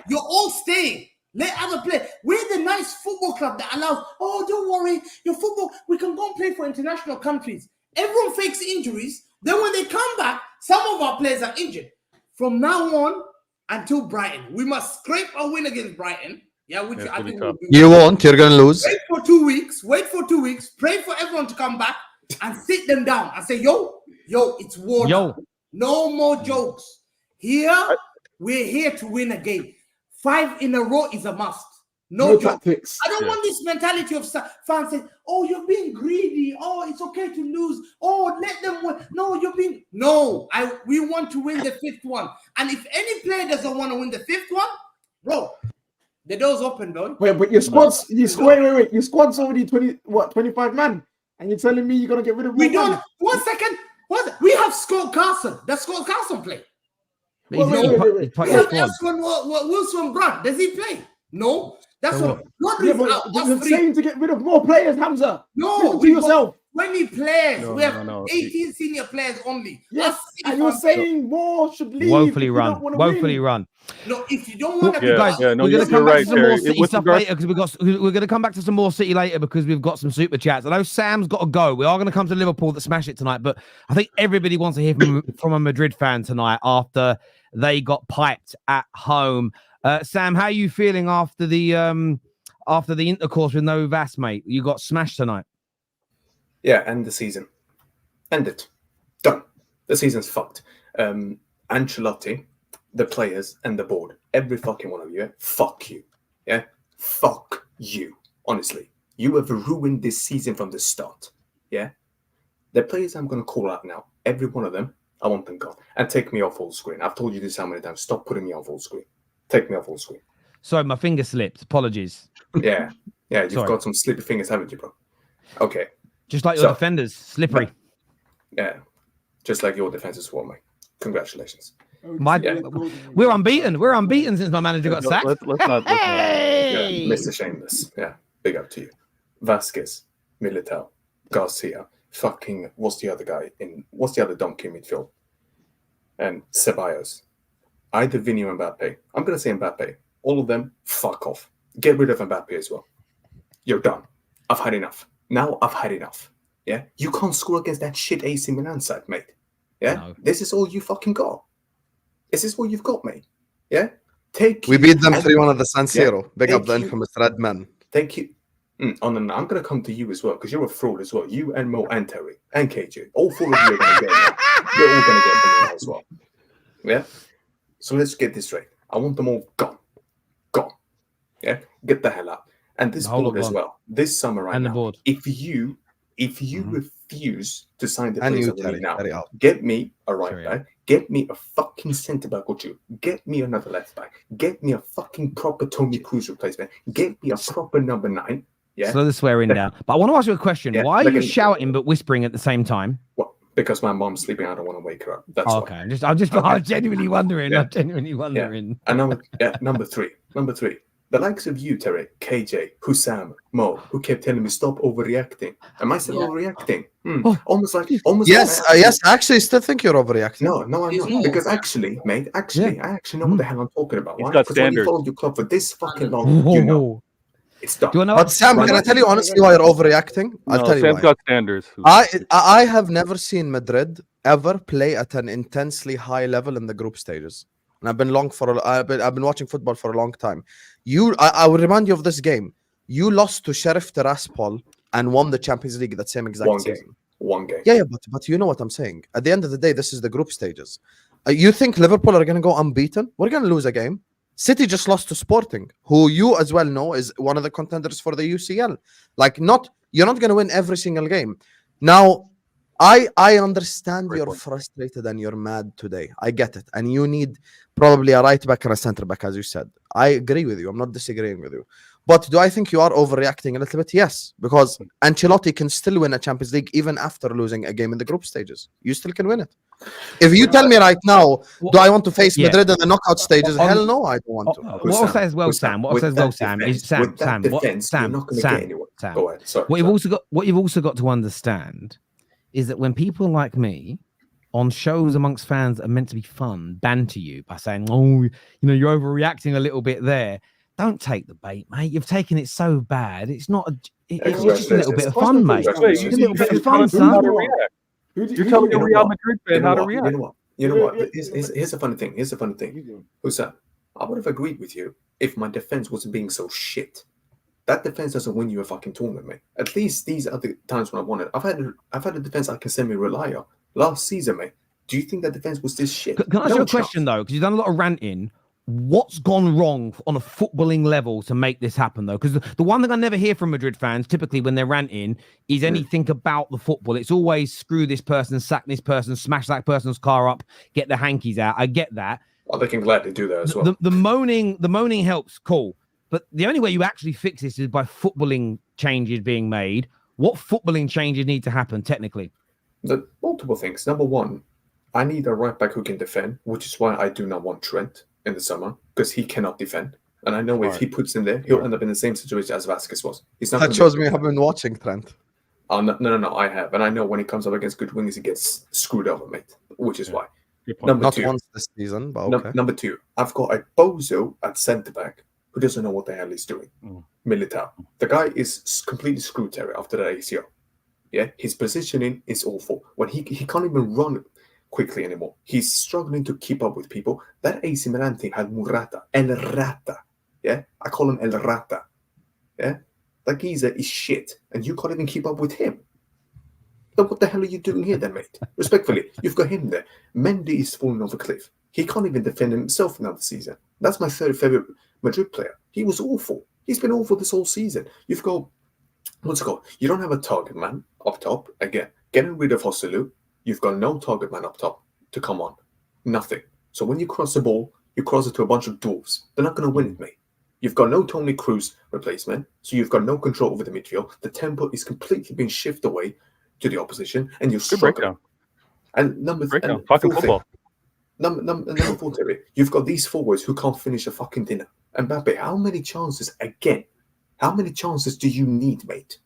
You're all staying. Let other play. We're the nice football club that allows, don't worry, your football, we can go and play for international countries. Everyone fakes injuries. Then when they come back, some of our players are injured. From now on until Brighton, we must scrape a win against Brighton. Which I think you won't. You're going to lose. Wait for 2 weeks. Pray for everyone to come back and sit them down and say, yo, it's war. No more jokes. Here, we're here to win a game. 5 in a row is a must. No joke. tactics. I don't want this mentality of fans saying, "Oh, you're being greedy. Oh, it's okay to lose. Oh, let them win." No, we want to win the 5th one. And if any player doesn't want to win the 5th one, bro, the door's open, bro. Wait, but your squad's wait. Your squad's already 25 man, and you're telling me you're gonna get rid of? We don't. 1 second. We have Scott Carson. That's Scott Carson play. Wait. We have Wilson Brand. Does he play? No. That's what. Yeah, but you're saying to get rid of more players, Hamza. No, to yourself. 20 players. No, we have no. 18 senior players only. Yes, and you're saying more should leave. Woefully run. Woefully run. No, if you don't want to, guys, no, we're going to come back to some more City With stuff later because we're going to come back to some more City later because we've got some super chats. I know Sam's got to go. We are going to come to Liverpool that smash it tonight, but I think everybody wants to hear from a Madrid fan tonight after they got piped at home. Sam, how are you feeling after the intercourse with no Vas, mate? You got smashed tonight. Yeah, end the season. End it. Done. The season's fucked. Ancelotti, the players, and the board. Every fucking one of you. Fuck you. Yeah? Fuck you. Honestly. You have ruined this season from the start. Yeah? The players I'm going to call out now, every one of them, I want them gone. And take me off full screen. I've told you this how many times. Stop putting me on full screen. Take me off full screen. Sorry, my finger slipped. Apologies. Yeah. Yeah, you've got some slippery fingers, haven't you, bro? Okay. Just like your defenders. Slippery. Yeah. Just like your defense as well, mate. Congratulations. We're unbeaten. We're unbeaten since my manager got sacked. Let's not. Hey! Yeah, Mr. Shameless. Yeah, big up to you. Vasquez, Militao, Garcia, fucking, what's the other donkey in midfield? And Ceballos. Either Vinny or Mbappe. I'm going to say Mbappe. All of them, fuck off. Get rid of Mbappe as well. You're done. I've had enough. Now I've had enough. Yeah? You can't score against that shit AC Milan side, mate. Yeah? No. This is all you fucking got. This is what you've got, mate. Yeah? We beat them 3-1 at the San Siro. Yeah. Big up the infamous Red Men. Thank you. Oh, no, I'm going to come to you as well because you're a fraud as well. You and Mo and Terry and KJ. All 4 of you are going to get it. You're all going to get them as well. Yeah? So let's get this straight. I want them all gone. Gone. Yeah? Get the hell out. And this board as well. This summer right now. Board. If you refuse to sign the players now, get me a right back, get me a fucking centre back or two, get me another left back, get me a fucking proper Tony Cruz replacement, get me a proper number 9. Yeah. Slow the swearing down. But I want to ask you a question. Yeah, why are you shouting but whispering at the same time? Well, because my mom's sleeping. I don't want to wake her up. That's okay. Why. I'm genuinely wondering. Yeah. I'm genuinely wondering. Yeah. And number three. The likes of you, Terry, KJ, Husam, Mo, who kept telling me stop overreacting. Am I still overreacting? Almost like. Yes, yes. I actually still think you're overreacting. No, I'm not. Because actually, mate, I actually know what the hell I'm talking about. Why? Because when you followed your club for this fucking long, you know. It's done. But Sam, can I tell you honestly why you're overreacting? I'll tell you Sam's why. got standards. I have never seen Madrid ever play at an intensely high level in the group stages. And I've been watching football for a long time. I will remind you of this game. You lost to Sheriff Tiraspol and won the Champions League that same exact season. One game. Yeah, but you know what I'm saying. At the end of the day, this is the group stages. You think Liverpool are going to go unbeaten? We're going to lose a game. City just lost to Sporting, who you as well know is one of the contenders for the UCL. You're not going to win every single game. Now, I understand you're frustrated and you're mad today. I get it. And you need probably a right back and a centre back, as you said. I agree with you. I'm not disagreeing with you. But do I think you are overreacting a little bit? Yes, because Ancelotti can still win a Champions League even after losing a game in the group stages. You still can win it. If you tell me right now, do I want to face Madrid in the knockout stages? Hell no, I don't want to. What I'll say as well, Sam. What you've also got to understand is that when people like me on shows amongst fans that are meant to be fun banter you by saying, "Oh, you're overreacting a little bit there." Don't take the bait, mate. You've taken it so bad. It's not. It's just a little bit of fun, mate. It's a little bit of fun, son. You're telling a Real Madrid fan how to react. You know what? Here's a funny thing. Husam, I would have agreed with you if my defense wasn't being so shit. That defense doesn't win you a fucking tournament, mate. At least these are the times when I won it. I've had a defense I can semi-rely on. Last season, mate, Do you think that defense was this shit? Can I ask you a question though? Because you've done a lot of ranting. What's gone wrong on a footballing level to make this happen though? Because the one thing I never hear from Madrid fans, typically when they're ranting, is anything about the football. It's always screw this person, sack this person, smash that person's car up, get the hankies out. I get that. Well, they can gladly do that as well. The moaning helps, cool. But the only way you actually fix this is by footballing changes being made. What footballing changes need to happen technically? The multiple things. Number one, I need a right back who can defend, which is why I do not want Trent in the summer, because he cannot defend. And I know if he puts in there, he'll end up in the same situation as Vasquez was. He's not That shows me I've been watching Trent. No, I have. And I know when he comes up against good wingers, he gets screwed over, mate, which is why. Not once this season, but okay. Number two, I've got a bozo at centre-back who doesn't know what the hell he's doing. Militao. The guy is completely screwed, Terry, after that ACL. Yeah, his positioning is awful. When he can't even run quickly anymore. He's struggling to keep up with people. That AC Milan team had Murata, El Rata. Yeah, I call him El Rata. Yeah, that geezer is shit, and you can't even keep up with him. Then what the hell are you doing here, then, mate? Respectfully, you've got him there. Mendy is falling off a cliff. He can't even defend himself another season. That's my third favorite Madrid player. He was awful. He's been awful this whole season. You've got what's it called? You don't have a target man up top. Again, getting rid of Hoselu. You've got no target man up top to come on. Nothing. So when you cross the ball, you cross it to a bunch of dwarves. They're not going to win it, mate. You've got no Toni Kroos replacement, so you've got no control over the midfield. The tempo is completely being shifted away to the opposition, and you're struggling. And number four, Terry, you've got these forwards who can't finish a fucking dinner. And Mbappe, how many chances again? How many chances do you need, mate?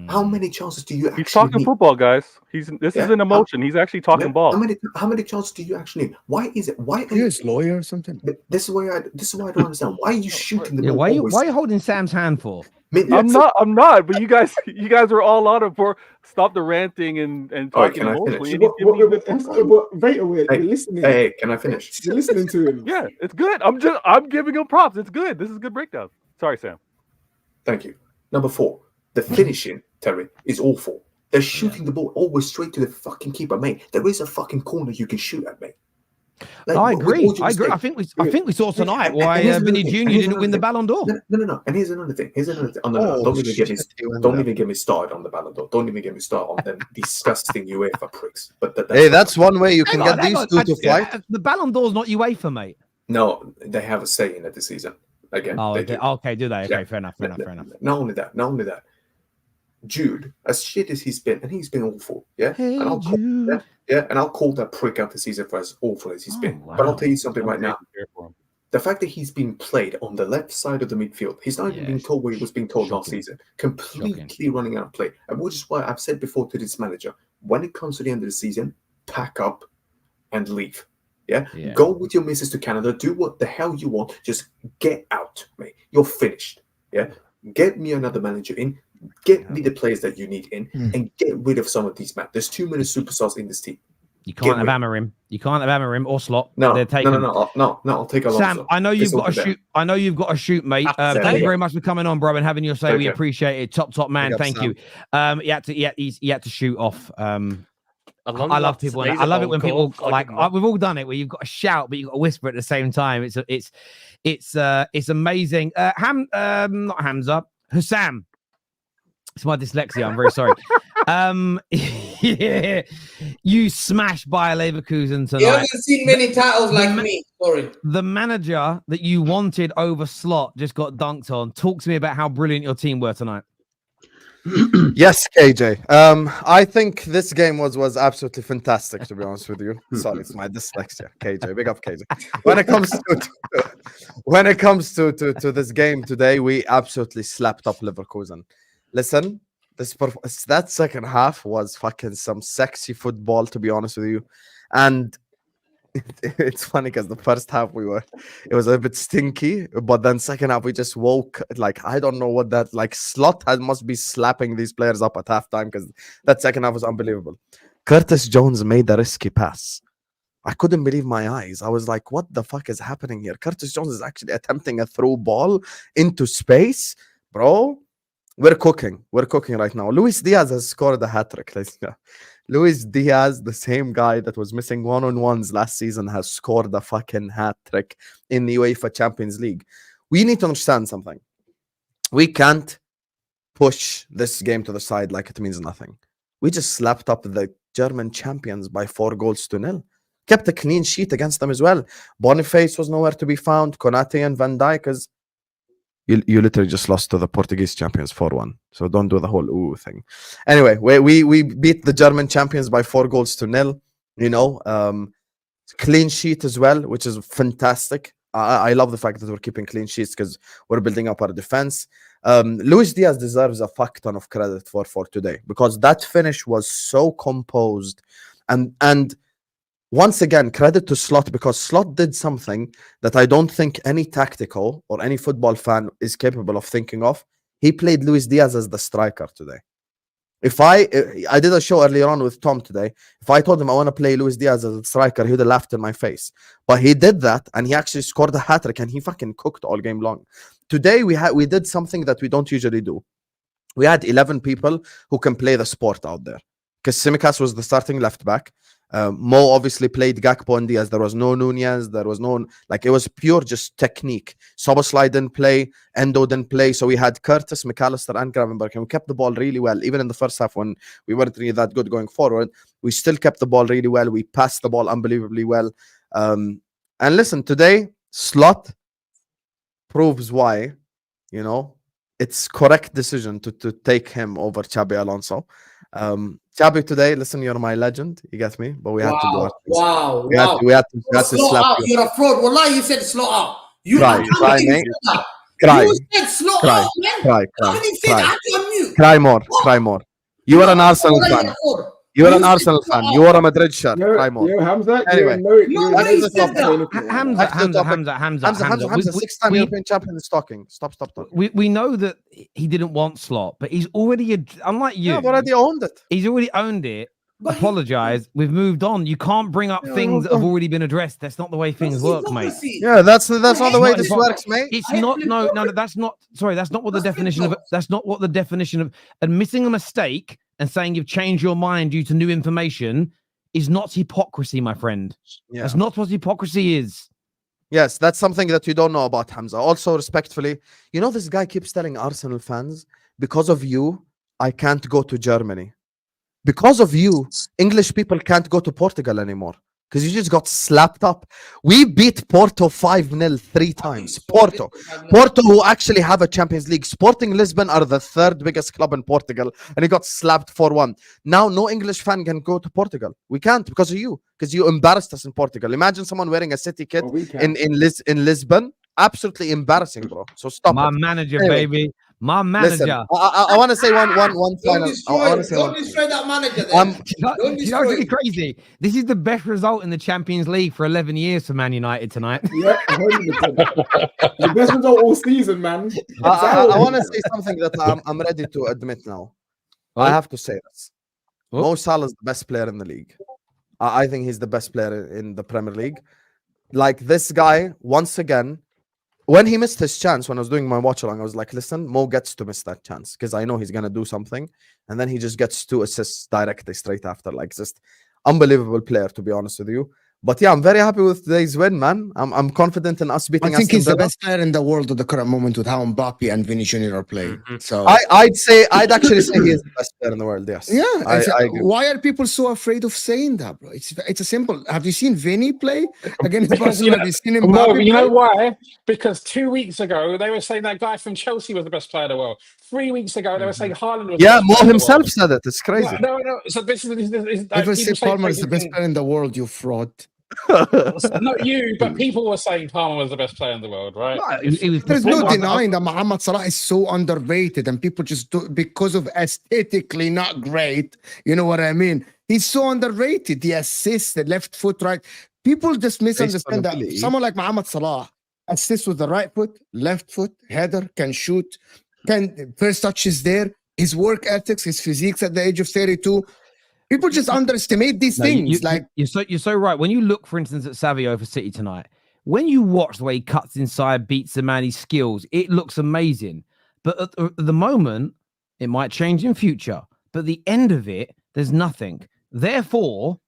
How many chances do you actually He's talking need? Football, guys. This is an emotion. He's actually talking ball. How many chances do you actually need? Why is it? Why Are you his lawyer or something? This is why I don't understand. Why are you shooting the ball? Why are you holding Sam's hand for? I'm not. But you guys are all out of for stop the ranting and talking emotionally. We're listening. Hey, can I finish? You're listening to him. Yeah, it's good. I'm giving him props. It's good. This is a good breakdown. Sorry, Sam. Thank you. Number 4, the finishing, Terry, is awful. They're shooting the ball always straight to the fucking keeper, mate. There is a fucking corner you can shoot at, mate. Like, I agree. I think we saw tonight why Vinny Jr. didn't win the Ballon d'Or. No. And here's another thing. Don't even get me started on the Ballon d'Or. Don't even get me started on them disgusting UEFA pricks. But that's one way you can get these two to fight. The Ballon d'Or's not UEFA, mate. No, they have a say in it this season. Again. Oh, okay. Do they? Okay, Yeah. Fair enough. Not only that. Jude, as shit as he's been, and he's been awful, yeah. Hey, and I'll call that prick out the season for as awful as he's been. Wow. But I'll tell you something right now. The fact that he's being played on the left side of the midfield, he's not even being told what he was being told last season. Completely running out of play, and which is why I've said before to this manager: when it comes to the end of the season, pack up and leave. Yeah, go with your missus to Canada. Do what the hell you want. Just get out, mate. You're finished. Yeah, get me another manager in. Get me the players that you need in, and get rid of some of these men. There's too many superstars in this team. You can't have Amorim. You can't have Amorim or Slot. No, they're taking... no. I'll take Alonso. Sam, I know you've got to shoot. I know you've got to shoot, mate. Thank you very much for coming on, bro, and having your say. We appreciate it. Top man. Thank you. He had to shoot off. I love people. I love it when people we've all done it where you've got to shout, but you've got to whisper at the same time. It's amazing. Not Hamza, Husam. It's my dyslexia. I'm very sorry. You smashed by Leverkusen tonight. You haven't seen many titles like me. Sorry. The manager that you wanted over Slot just got dunked on. Talk to me about how brilliant your team were tonight. Yes, KJ. I think this game was absolutely fantastic, to be honest with you. Sorry, it's my dyslexia. KJ, big up KJ. When it comes to this game today, we absolutely slapped up Leverkusen. Listen, that second half was fucking some sexy football, to be honest with you. And it's funny because the first half it was a bit stinky, but then second half we just woke, like, I don't know what that, like, Slot must be slapping these players up at halftime, because that second half was unbelievable. Curtis Jones made a risky pass. I couldn't believe my eyes. I was like, what the fuck is happening here? Curtis Jones is actually attempting a through ball into space, bro. We're cooking right now. Luis Diaz has scored a hat-trick. Luis Diaz, the same guy that was missing one-on-ones last season, has scored a fucking hat trick in the UEFA Champions League. We need to understand something. We can't push this game to the side like it means nothing. We just slapped up the German champions by 4-0. Kept a clean sheet against them as well. Boniface was nowhere to be found. Konate and Van Dijk is... You literally just lost to the Portuguese champions 4-1. So don't do the whole ooh thing. Anyway, we beat the German champions by 4-0. You know, clean sheet as well, which is fantastic. I love the fact that we're keeping clean sheets because we're building up our defense. Luis Diaz deserves a fuck ton of credit for today because that finish was so composed. And once again, credit to Slot because Slot did something that I don't think any tactical or any football fan is capable of thinking of. He played Luis Diaz as the striker today. If I did a show earlier on with Tom today. If I told him I want to play Luis Diaz as a striker, he would have laughed in my face. But he did that, and he actually scored a hat-trick, and he fucking cooked all game long. Today, we did something that we don't usually do. We had 11 people who can play the sport out there. Because Tsimikas was the starting left-back. Mo obviously played Gakpo and Diaz. There was no Nunez. There was no... Like, it was pure just technique. Szoboszlai didn't play. Endo didn't play. So we had Curtis, McAllister, and Gravenberch. And we kept the ball really well. Even in the first half when we weren't really that good going forward, we still kept the ball really well. We passed the ball unbelievably well. And listen, today, Slot proves why, you know, it's correct decision to take him over Xabi Alonso. Xabi today, listen, you're my legend. You get me? But we had to do it. Wow. We had to slap out. you. You're a fraud. Wallahi, you said slow out. You Cry, mate. Cry. You said slow out, man. Cry more. You are an Arsenal fan. You are an Arsenal fan. You are a Madrid shirt. Cry more. Hamza. Anyway, Hamza. 6-time European champion is talking. Stop talking. We know that he didn't want Slot, but he's already unlike you. Yeah, I've already owned it. He's already owned it. Apologize. We've moved on. You can't bring up things that have already been addressed. That's not the way things work, mate. Yeah, that's not the way this works, mate. It's not. No. That's not. Sorry, that's not what the definition of. That's not what the definition of admitting a mistake and saying you've changed your mind due to new information is not hypocrisy, my friend. Yeah. That's not what hypocrisy is. Yes, that's something that you don't know about Hamza. Also, respectfully, you know, this guy keeps telling Arsenal fans, because of you, I can't go to Germany. Because of you, English people can't go to Portugal anymore. Because you just got slapped up. We beat Porto 5-0 3 times. Porto, who actually have a Champions League. Sporting Lisbon are the 3rd biggest club in Portugal, and he got slapped 4-1. Now, no English fan can go to Portugal. We can't because of you. Because you embarrassed us in Portugal. Imagine someone wearing a City kit in Lisbon. Absolutely embarrassing, bro. So stop. My manager, baby. My manager. Listen, I want to say one final. Don't destroy that manager. You know, it's crazy. This is the best result in the Champions League for 11 years for Man United tonight. Yeah, 100%. The best result all season, man. I want to say something that I'm ready to admit now. I have to say this. Mo Salah is the best player in the league. I think he's the best player in the Premier League. Like this guy, once again, when he missed his chance, when I was doing my watch along, I was like, listen, Mo gets to miss that chance because I know he's going to do something. And then he just gets 2 assists directly straight after. Like, just unbelievable player, to be honest with you. But yeah, I'm very happy with today's win, man. I'm confident in us beating. I think he's the best player in the world at the current moment with how Mbappe and Vini Jr. are playing. So I'd actually say he is the best player in the world. Yes. Yeah. I agree. Why are people so afraid of saying that, bro? It's a simple. Have you seen Vini play against Barcelona? Have you seen Mbappe? No, you know why? Because 2 weeks ago they were saying that guy from Chelsea was the best player in the world. 3 weeks ago they were saying Haaland was. Yeah, Mo himself said it. It's crazy. No. So this is Never say Palmer is the best player in the world. You fraud. Not you, but people were saying Palmer was the best player in the world, right? There's no denying that Mohamed Salah is so underrated, and people just do because of aesthetically not great. You know what I mean? He's so underrated. The assist, the left foot, right. People just misunderstand that. Someone like Mohamed Salah assists with the right foot, left foot, header, can shoot, can first touch is there. His work ethics, his physiques at the age of 32. People just underestimate these things. You're so right. When you look, for instance, at Savio for City tonight, when you watch the way he cuts inside, beats the man, his skills, it looks amazing. But at the moment, it might change in future. But at the end of it, there's nothing. Therefore,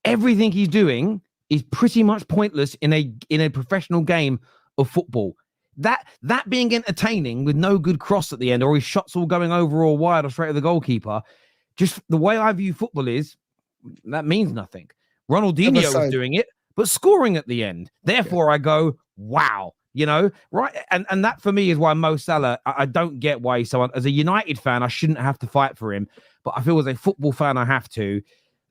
everything he's doing is pretty much pointless in a professional game of football. That being entertaining with no good cross at the end, or his shots all going over or wide or straight at the goalkeeper, just the way I view football is that means nothing. Ronaldinho was doing it, but scoring at the end. Therefore, I go, wow, right? And that for me is why Mo Salah, I don't get why he's so. As a United fan, I shouldn't have to fight for him, but I feel as a football fan, I have to.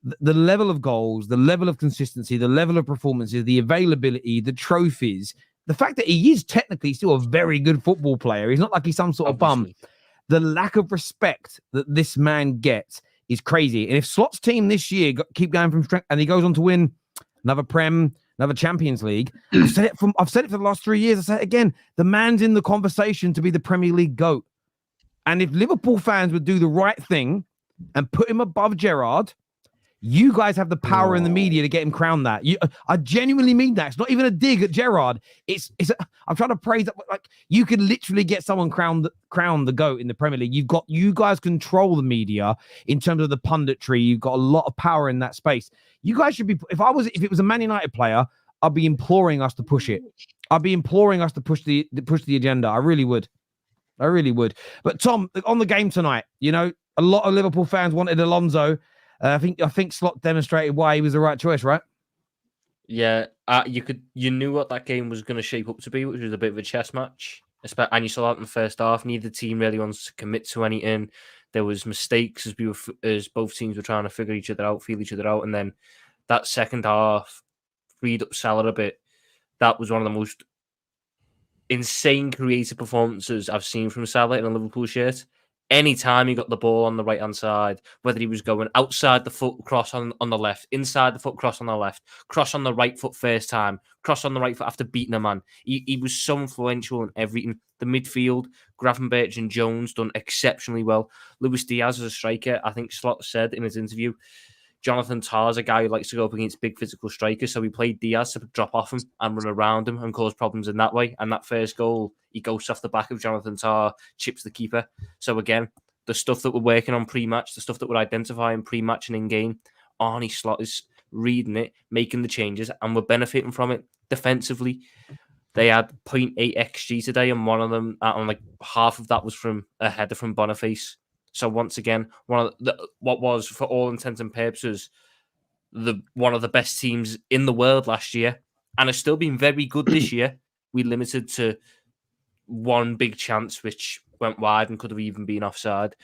The level of goals, the level of consistency, the level of performances, the availability, the trophies, the fact that he is technically still a very good football player. He's not like he's some sort of bum. The lack of respect that this man gets is crazy. And if Slot's team this year keep going from strength and he goes on to win another Prem, another Champions League, I've said it for the last 3 years. I say it again. The man's in the conversation to be the Premier League GOAT. And if Liverpool fans would do the right thing and put him above Gerrard, you guys have the power in the media to get him crowned that. I genuinely mean that. It's not even a dig at Gerrard. I'm trying to praise that. Like, you could literally get someone crowned the GOAT in the Premier League. You guys control the media in terms of the punditry. You've got a lot of power in that space. You guys should be. If it was a Man United player, I'd be imploring us to push it. I'd be imploring us to push the agenda. I really would. But Tom, on the game tonight, a lot of Liverpool fans wanted Alonso. I think Slot demonstrated why he was the right choice, right? Yeah, you knew what that game was going to shape up to be, which was a bit of a chess match. And you saw that in the first half. Neither team really wants to commit to anything. There was mistakes as both teams were trying to figure each other out, feel each other out, and then that second half freed up Salah a bit. That was one of the most insane creative performances I've seen from Salah in a Liverpool shirt. Anytime he got the ball on the right-hand side, whether he was going outside the foot cross on the left, inside the foot cross on the left, cross on the right foot first time, cross on the right foot after beating a man. He was so influential in everything. The midfield, Gravenberch and Jones done exceptionally well. Luis Diaz as a striker, I think Slot said in his interview, Jonathan Tah's a guy who likes to go up against big physical strikers, so he played Diaz to drop off him and run around him and cause problems in that way. And that first goal, he goes off the back of Jonathan Tah, chips the keeper. So again, the stuff that we're working on pre-match, the stuff that we're identifying pre-match and in-game, Arnie Slot is reading it, making the changes, and we're benefiting from it defensively. They had 0.8 XG today, and one of them, half of that was from a header from Boniface. So once again, what was, for all intents and purposes, one of the best teams in the world last year, and has still been very good this year. We limited to one big chance, which went wide and could have even been offside.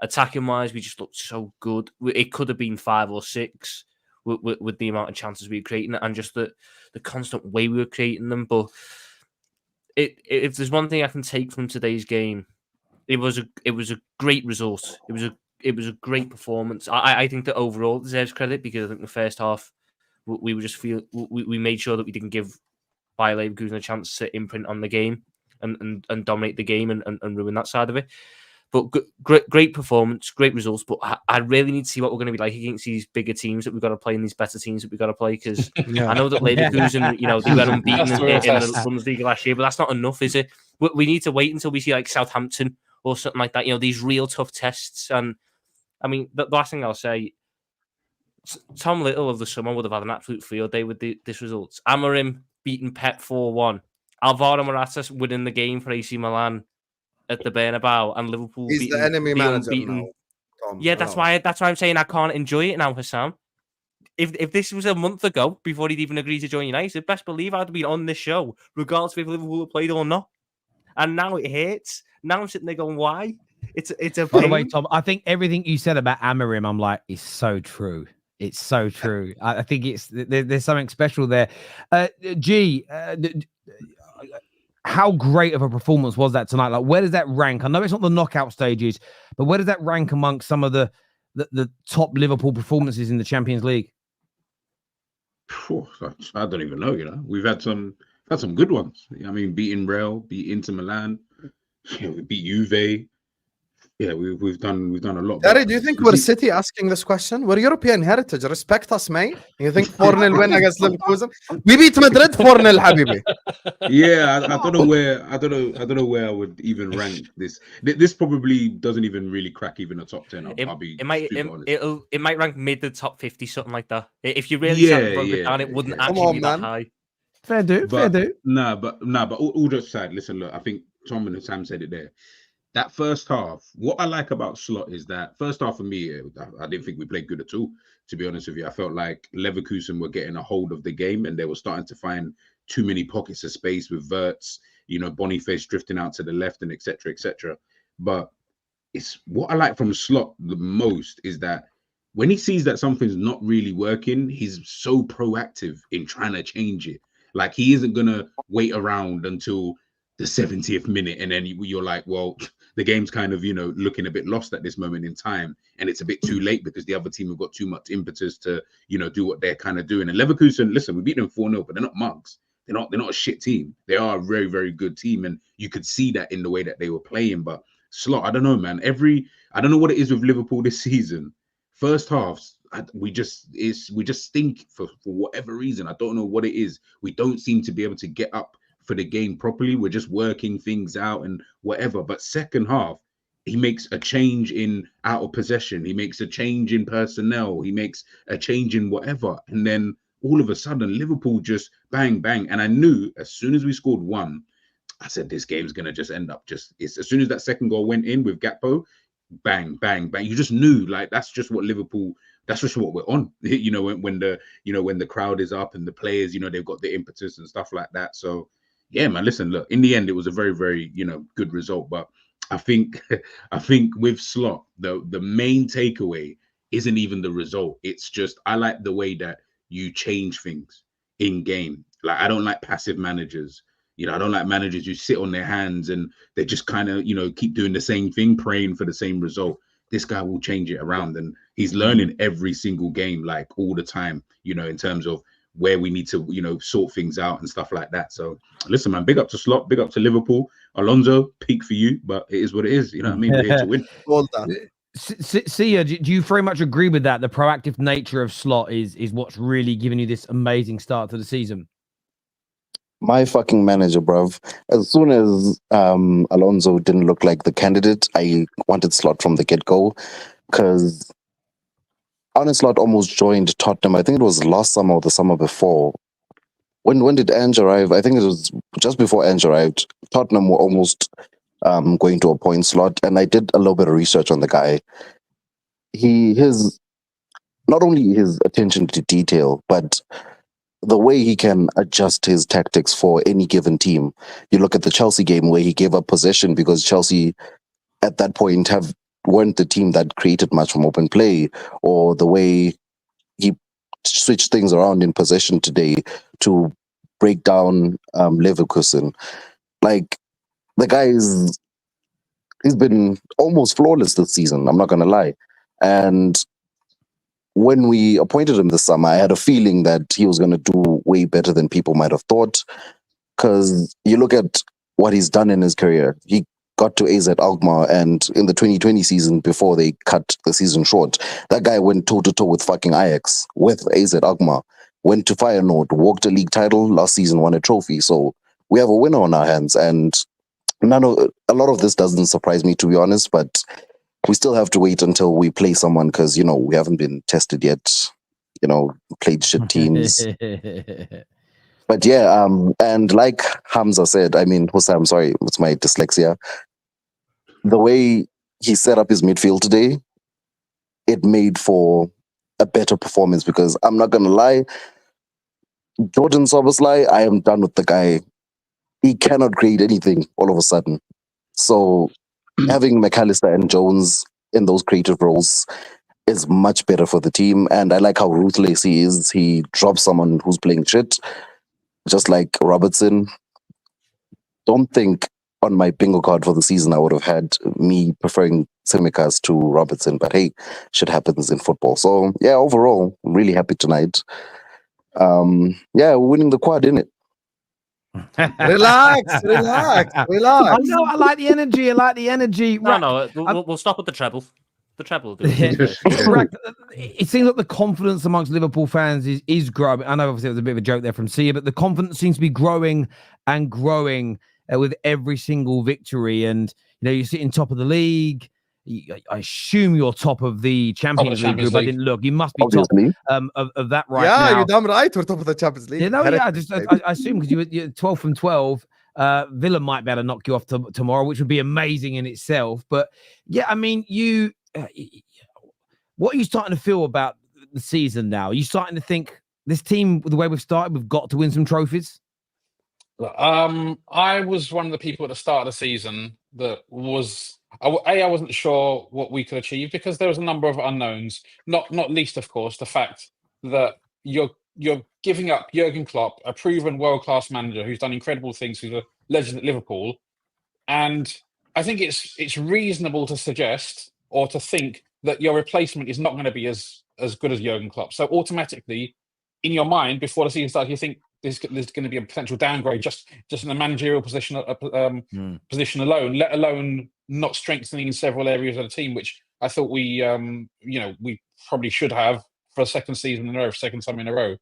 Attacking wise, we just looked so good. It could have been 5 or 6 with the amount of chances we were creating and just the constant way we were creating them. But if there's one thing I can take from today's game, it was a great result. It was a great performance. I think that overall it deserves credit, because I think the first half we were just we made sure that we didn't give Bayer Leverkusen a chance to imprint on the game and dominate the game and ruin that side of it. But great performance, great results. But I really need to see what we're going to be like against these bigger teams that we've got to play, and these better teams that we've got to play. Because I know that Leverkusen, they were unbeaten in the Bundesliga last year, but that's not enough, is it? We need to wait until we see like Southampton or something like that. These real tough tests. And I mean, the last thing I'll say, Tom Little of the summer would have had an absolute field day with this result. Amorim beating Pep 4-1. Alvaro Morata winning the game for AC Milan at the Bernabeu, and Liverpool He's the enemy manager now, Tom. Yeah, that's why I'm saying I can't enjoy it now, Husam. If this was a month ago, before he'd even agreed to join United, best believe I'd have been on this show, regardless of if Liverpool had played or not. And now it hurts. Now I'm sitting there going, why? It's a By the way, Tom, I think everything you said about Amorim, I'm like, is so true. It's so true. I think there's something special there. How great of a performance was that tonight? Like, where does that rank? I know it's not the knockout stages, but where does that rank amongst some of the top Liverpool performances in the Champions League? I don't even know. We've had some good ones. I mean, beating Real, beat Inter Milan, we beat Juve, yeah, we've done a lot. Gary, But do you think you we're see- City asking this question? We're European heritage. Respect us, mate. You think 4-0 win against Leverkusen? We beat Madrid 4-0, Habibi. Yeah, I don't know where I don't know where I would even rank this. This probably doesn't even really crack even a top 10. I'll be super honest. It might rank mid the top 50, something like that. If you really Yeah, sat broke it down, it yeah, wouldn't yeah. Come actually on, be that man. high. Fair do, fair But do. but all jokes aside, listen, look, I think Tom and Sam said it there. That first half, what I like about Slot is that first half for me, I didn't think we played good at all. To be honest with you, I felt like Leverkusen were getting a hold of the game and they were starting to find too many pockets of space with Wirtz, Boniface drifting out to the left and etc. etc. But it's what I like from Slot the most is that when he sees that something's not really working, he's so proactive in trying to change it. Like he isn't gonna wait around until the 70th minute and then you're like, well, the game's kind of looking a bit lost at this moment in time, and it's a bit too late because the other team have got too much impetus to do what they're kind of doing. And Leverkusen, listen, we beat them 4-0, but they're not mugs. They're not a shit team. They are a very, very good team, and you could see that in the way that they were playing. But Slot, I don't know, man. I don't know what it is with Liverpool this season. First halves, we just stink for whatever reason. I don't know what it is. We don't seem to be able to get up for the game properly. We're just working things out and whatever. But second half, he makes a change in out of possession. He makes a change in personnel. He makes a change in whatever. And then all of a sudden, Liverpool just bang, bang. And I knew as soon as we scored one, I said, this game's going to just end up as soon as that second goal went in with Gakpo, bang, bang, bang. You just knew, like, that's just what Liverpool, that's just what we're on. When the crowd is up and the players, they've got the impetus and stuff like that. So, yeah, man, listen, look, in the end, it was a very, very, good result. But I think with Slot, the main takeaway isn't even the result. It's just, I like the way that you change things in game. Like, I don't like passive managers. I don't like managers who sit on their hands and they just kind of, keep doing the same thing, praying for the same result. This guy will change it around, and he's learning every single game, like all the time, in terms of where we need to, sort things out and stuff like that. So listen, man, big up to Slot, big up to Liverpool. Alonso, peak for you, but it is what it is. You know what I mean? We're here to win. Well done. Sia, do you very much agree with that? The proactive nature of Slot is what's really giving you this amazing start to the season. My fucking manager, bruv. As soon as Alonso didn't look like the candidate, I wanted Slot from the get-go, because Arne Slot almost joined Tottenham. I think it was last summer or the summer before. When did Ange arrive? I think it was just before Ange arrived. Tottenham were almost going to appoint Slot, and I did a little bit of research on the guy. His not only his attention to detail, but the way he can adjust his tactics for any given team. You look at the Chelsea game where he gave up possession because Chelsea at that point weren't the team that created much from open play, or the way he switched things around in possession today to break down Leverkusen. Like, the guy he's been almost flawless this season, I'm not going to lie. And when we appointed him this summer, I had a feeling that he was going to do way better than people might have thought. Because you look at what he's done in his career. He got to AZ Alkmaar, and in the 2020 season, before they cut the season short, that guy went toe-to-toe with fucking Ajax, with AZ Alkmaar. Went to Feyenoord, walked a league title, last season won a trophy. So we have a winner on our hands. And a lot of this doesn't surprise me, to be honest, but we still have to wait until we play someone, because, we haven't been tested yet, played shit teams. But yeah, and like Hamza said, I mean, Husam, sorry, it's my dyslexia. The way he set up his midfield today, it made for a better performance, because I'm not going to lie, Jordan Soboslai, I am done with the guy. He cannot create anything all of a sudden. So having McAllister and Jones in those creative roles is much better for the team. And I like how ruthless he is. He drops someone who's playing shit, just like Robertson. Don't think on my bingo card for the season I would have had me preferring Tsimikas to Robertson, but hey, shit happens in football. So yeah, overall, I'm really happy tonight. Yeah, we're winning the quad, innit? Relax, relax, relax. I know. I like the energy. I like the energy. No, we'll stop with the treble. The treble will do it. Rack, it seems like the confidence amongst Liverpool fans is growing. I know obviously it was a bit of a joke there from Sia, but the confidence seems to be growing and growing with every single victory. And you're sitting top of the league. I assume you're top of the Champions League group. I didn't look. You must be Obviously. top of that right now. Yeah, you're damn right. We're top of the Champions League. I assume because you're 12 from 12. Villa might be able to knock you off tomorrow, which would be amazing in itself. But yeah, I mean, what are you starting to feel about the season now? Are you starting to think this team, the way we've started, we've got to win some trophies? I was one of the people at the start of the season that was I wasn't sure what we could achieve because there was a number of unknowns. Not least, of course, the fact that you're giving up Jurgen Klopp, a proven world-class manager who's done incredible things, who's a legend at Liverpool, and I think it's reasonable to suggest or to think that your replacement is not going to be as good as Jurgen Klopp. So automatically, in your mind, before the season starts, you think there's going to be a potential downgrade just in the managerial position position alone, let alone not strengthening in several areas of the team, which I thought we probably should have for a second time in a row.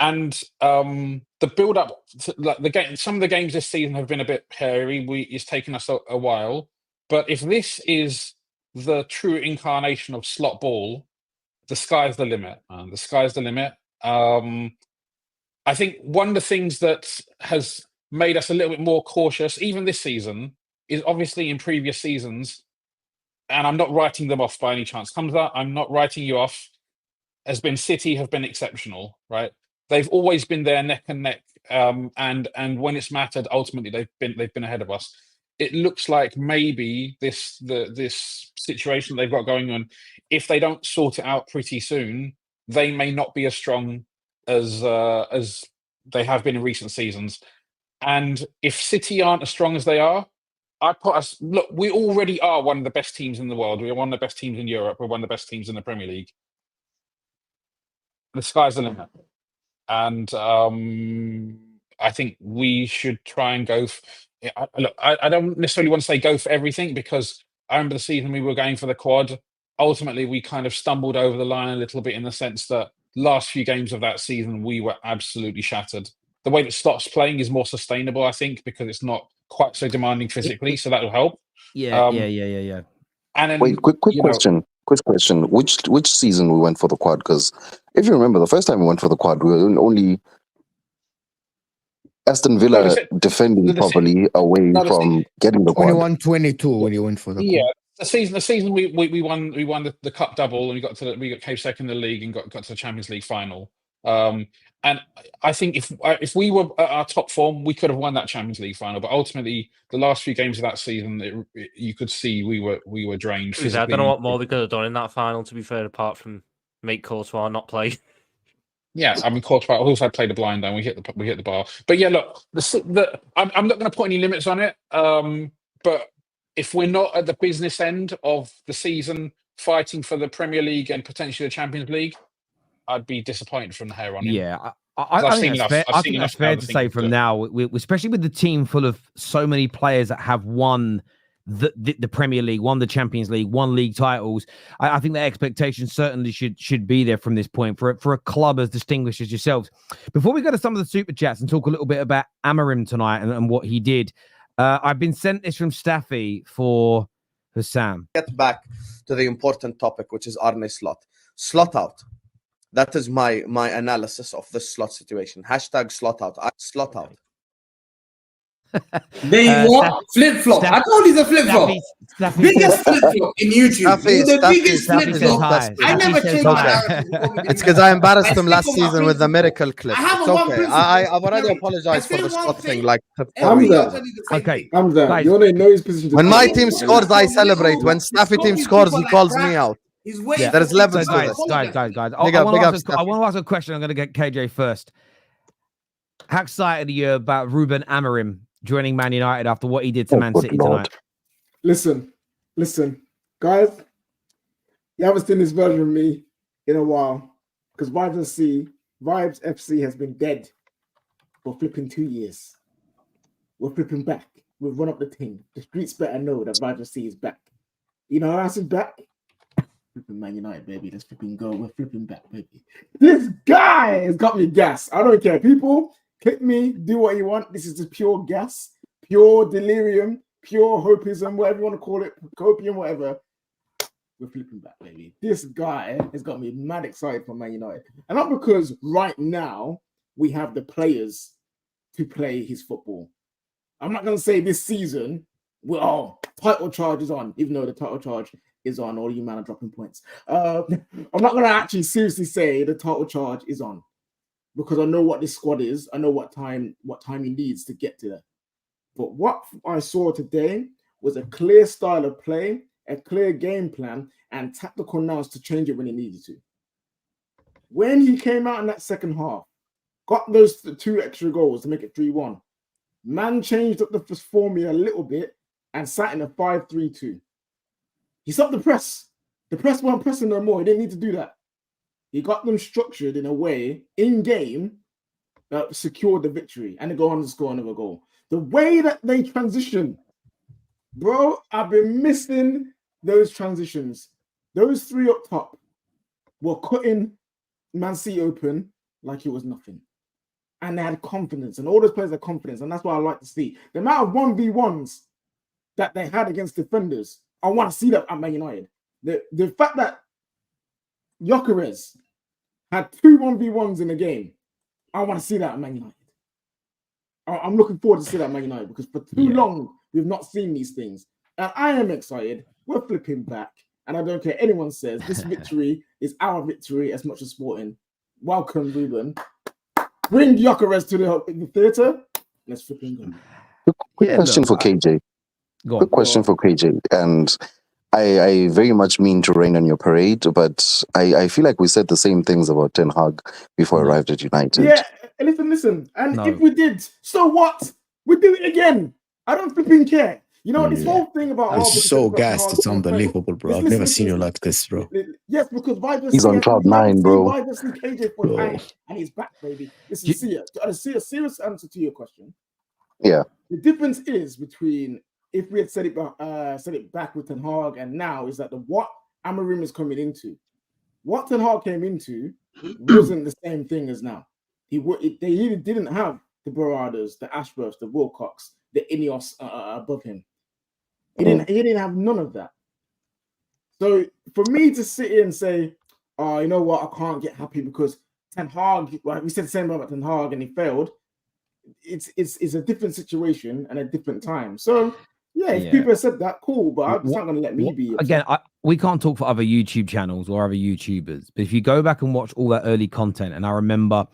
And the build-up, the game, some of the games this season have been a bit hairy. It's taken us a while. But if this is the true incarnation of slot ball, the sky's the limit, man. The sky's the limit. I think one of the things that has made us a little bit more cautious, even this season, is obviously in previous seasons, and I'm not writing them off by any chance. Hamza, I'm not writing you off. City have been exceptional, right? They've always been there neck and neck, and when it's mattered, ultimately they've been ahead of us. It looks like maybe this situation they've got going on, if they don't sort it out pretty soon, they may not be as strong as they have been in recent seasons. And if City aren't as strong as they are, we already are one of the best teams in the world. We're one of the best teams in Europe. We're one of the best teams in the Premier League. The sky's the limit. And I think we should try and go. I don't necessarily want to say go for everything, because I remember the season we were going for the quad. Ultimately, we kind of stumbled over the line a little bit in the sense that last few games of that season, we were absolutely shattered. The way that Slott's playing is more sustainable, I think, because it's not quite so demanding physically, so that will help. Yeah. And then, wait, quick question. Quick question. Which season we went for the quad? Because if you remember, the first time we went for the quad, we were only Aston Villa defending properly away from getting the quad. 21-22 when you went for the quad. Yeah, the season we won the cup double, and we came second in the league and got to the Champions League final. And I think if we were at our top form, we could have won that Champions League final. But ultimately, the last few games of that season, you could see we were drained physically. I don't know what more we could have done in that final, to be fair, apart from make Courtois not play. Yeah, I mean, Courtois also played a blind down. We hit the bar. But yeah, look, I'm not going to put any limits on it. But if we're not at the business end of the season, fighting for the Premier League and potentially the Champions League, I'd be disappointed from the hair on him. Yeah, I think that's fair to say from now, especially with the team full of so many players that have won the Premier League, won the Champions League, won league titles. I think the expectations certainly should be there from this point for a club as distinguished as yourselves. Before we go to some of the super chats and talk a little bit about Amorim tonight and what he did, I've been sent this from Staffy for Husam. Get back to the important topic, which is Arne Slot. Slot out. That is my analysis of this slot situation. Hashtag slot out. Slot out. There you are. Flip flop. I told you the flip flop. Biggest flip flop in YouTube. The biggest flip flop. I never changed that. It's because I embarrassed him last season with the miracle clip. It's okay. I've already apologized for the slot thing. Hamza. Okay. Hamza, you only know his position. When my team scores, I celebrate. When Staffy team scores, he calls me out. Yeah. There's levels to this. Guys. I want to ask a question. I'm going to get KJ first. How excited are you about Ruben Amorim joining Man United after what he did to Man City tonight? Listen, guys. You haven't seen this version of me in a while, because Vibes FC has been dead for flipping 2 years. We're flipping back. We've run up the thing. The streets better know that Roger C is back. You know how else is back? Flipping Man United, baby. Let's flipping go. We're flipping back, baby. This guy has got me gas. I don't care. People, click me, do what you want. This is just pure gas, pure delirium, pure hopism, whatever you want to call it, copium, whatever. We're flipping back, baby. This guy has got me mad excited for Man United. And not because right now we have the players to play his football. I'm not going to say this season, title charge is on, even though the title charge is on. All you man are dropping points. I'm not going to actually seriously say the title charge is on because I know what this squad is. I know what time he needs to get to that. But what I saw today was a clear style of play, a clear game plan, and tactical nous to change it when he needed to. When he came out in that second half, got those 2 extra goals to make it 3-1, man changed up the formula a little bit and sat in a 5-3-2. He stopped the press. The press weren't pressing no more. He didn't need to do that. He got them structured in a way, in-game, that secured the victory and they go on to score another goal. The way that they transition, bro, I've been missing those transitions. Those 3 up top were cutting Man City open like it was nothing. And they had confidence, and all those players had confidence, and that's what I like to see. The amount of 1v1s that they had against defenders, I want to see that at Man United. The fact that Gyökeres had 2 1v1s in a game, I want to see that at Man United. I'm looking forward to see that at Man United because for too long, we've not seen these things. And I am excited. We're flipping back, and I don't care anyone says this victory is our victory as much as Sporting. Welcome, Ruben. Bring Gyökeres to the theatre. Let's flipping go. Quick question for KJ. Quick question for KJ. And I very much mean to rain on your parade, but I feel like we said the same things about Ten Hag before I arrived at United. Yeah, listen. And if we did, so what? We do it again. I don't flipping care. You know, this whole thing about... I'm so gassed. It's unbelievable, bro. I've never seen you like this, bro. Yes, because he's on cloud 9, bro. Why does see KJ for and he's back, baby? Listen, see a serious answer to your question. Yeah. The difference is between if we had said it back with Ten Hag and now is that what Amorim is coming into. What Ten Hag came into wasn't the same thing as now. He didn't have the Baradas, the Ashworths, the Wilcox, the Ineos above him. He didn't have none of that. So for me to sit here and say, "Oh, you know what? I can't get happy because Ten Hag." Like we said the same about Ten Hag and he failed. It's a different situation and a different time. So if people have said that, cool. But it's not going to let me be upset. Again. We can't talk for other YouTube channels or other YouTubers, but if you go back and watch all that early content, and I remember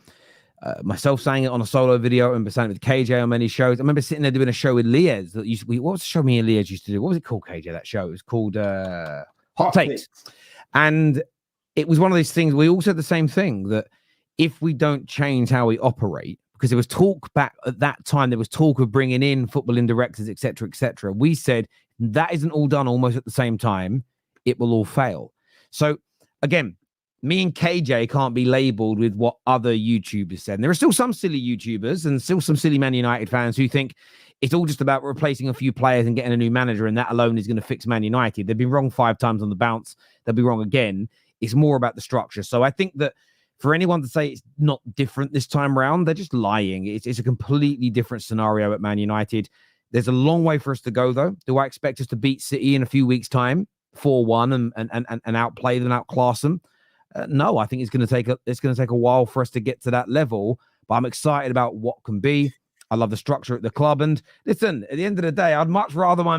myself saying it on a solo video, I remember saying it with KJ on many shows. I remember sitting there doing a show with DIAZ. What was the show me and DIAZ used to do? What was it called, KJ, that show? It was called Hot Takes. And it was one of these things, we all said the same thing, that if we don't change how we operate, because there was talk back at that time, there was talk of bringing in footballing directors, etc., etc. We said that isn't all done almost at the same time, it will all fail. So again, me and KJ can't be labeled with what other YouTubers said. And there are still some silly YouTubers and still some silly Man United fans who think it's all just about replacing a few players and getting a new manager, and that alone is going to fix Man United. They've been wrong 5 times on the bounce. They'll be wrong again. It's more about the structure. So I think that for anyone to say it's not different this time around, they're just lying. It's a completely different scenario at Man United. There's a long way for us to go, though. Do I expect us to beat City in a few weeks' time, 4-1, and outplay them, outclass them? No, I think it's going to take a while for us to get to that level. But I'm excited about what can be. I love the structure at the club. And listen, at the end of the day, I'd much rather my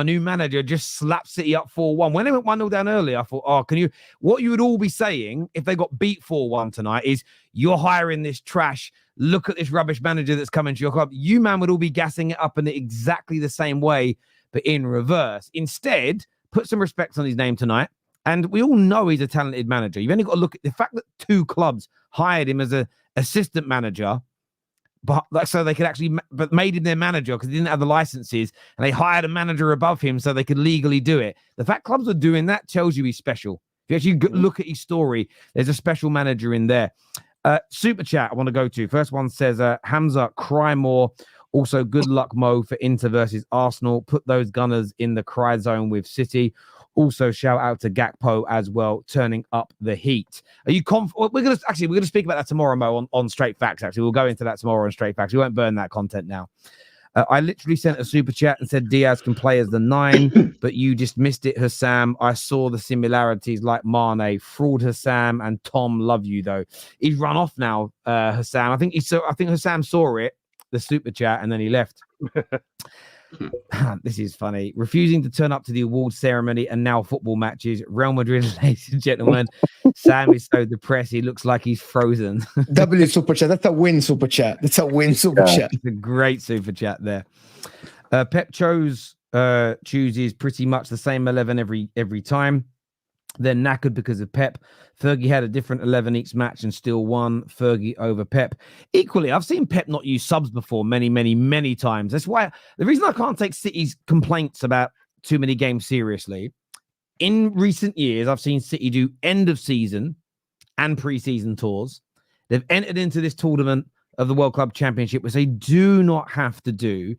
new manager, just slap City up 4-1. When they went 1-0 down earlier, I thought, what you would all be saying if they got beat 4-1 tonight is, you're hiring this trash. Look at this rubbish manager that's coming to your club. You, man, would all be gassing it up in exactly the same way, but in reverse. Instead, put some respect on his name tonight. And we all know he's a talented manager. You've only got to look at the fact that 2 clubs hired him as an assistant manager, but so they could actually, but made him their manager because he didn't have the licenses, and they hired a manager above him so they could legally do it. The fact clubs are doing that tells you he's special. If you actually look at his story, there's a special manager in there. Super chat I want to go to. First one says, Hamza, cry more. Also, good luck, Mo, for Inter versus Arsenal. Put those Gunners in the cry zone with City. Also, shout out to Gakpo as well, turning up the heat. Are you confident? We're gonna speak about that tomorrow, Mo, on Straight Facts. Actually, we'll go into that tomorrow on Straight Facts. We won't burn that content now. I literally sent a super chat and said DIAZ can play as the 9, but you just missed it, Husam. I saw the similarities like Mane. Fraud, Husam, and Tom. Love you though. He's run off now, Husam. I think Husam saw it, the super chat, and then he left. This is funny. Refusing to turn up to the award ceremony and now football matches. Real Madrid, ladies and gentlemen. Sam is so depressed. He looks like he's frozen. W super chat. That's a win super chat. That's a win super chat. It's a great super chat there. Pep chooses pretty much the same 11 every time. They're knackered because of Pep. Fergie had a different 11 each match and still won. Fergie over Pep. Equally, I've seen Pep not use subs before many times. That's why the reason I can't take City's complaints about too many games seriously. In recent years, I've seen City do end of season and pre-season tours. They've entered into this tournament of the World Club Championship, which they do not have to do.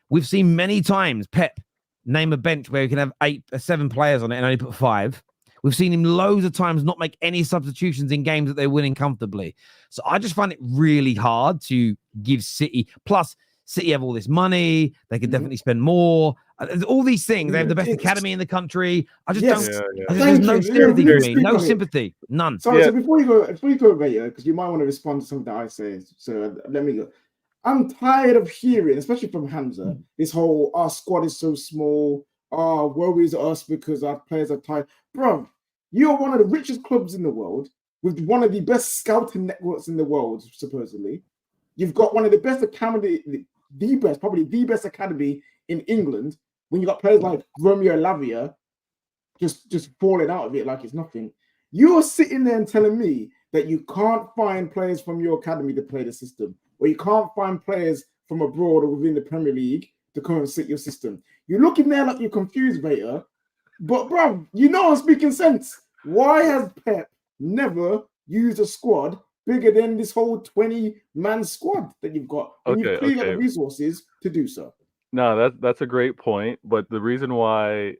We've seen many times Pep name a bench where you can have 7 players on it and only put 5. We've seen him loads of times not make any substitutions in games that they're winning comfortably. So I just find it really hard to give City. Plus, City have all this money. They could definitely spend more. All these things. They have the best academy in the country. I just don't. There's no sympathy for me. No sympathy. None. So before you go, because you might want to respond to something that I say. So let me go. I'm tired of hearing, especially from Hamza, this whole our squad is so small. Woe is us because our players are tired. Bro, you're one of the richest clubs in the world with one of the best scouting networks in the world, supposedly. You've got one of the best academy, probably the best academy in England. When you got players like Romeo Lavia just falling out of it like it's nothing. You're sitting there and telling me that you can't find players from your academy to play the system, or you can't find players from abroad or within the Premier League to come and sit your system. You're looking there like you're confused, Vader. But, bro, you know I'm speaking sense. Why has Pep never used a squad bigger than this whole 20-man squad that you've got? And you've clearly got the resources to do so. No, that's a great point. But the reason why,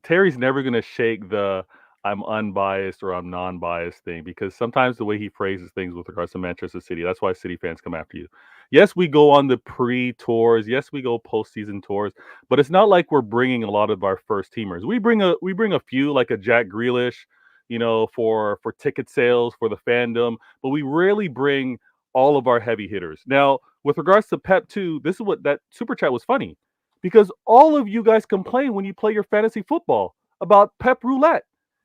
Terry's never going to shake the I'm unbiased or I'm non-biased thing, because sometimes the way he phrases things with regards to Manchester City, that's why City fans come after you. Yes, we go on the pre-tours. Yes, we go postseason tours, but it's not like we're bringing a lot of our first teamers. We bring a few, like a Jack Grealish, for ticket sales, for the fandom, but we rarely bring all of our heavy hitters. Now, with regards to Pep too, this is what that super chat was funny, because all of you guys complain when you play your fantasy football about Pep roulette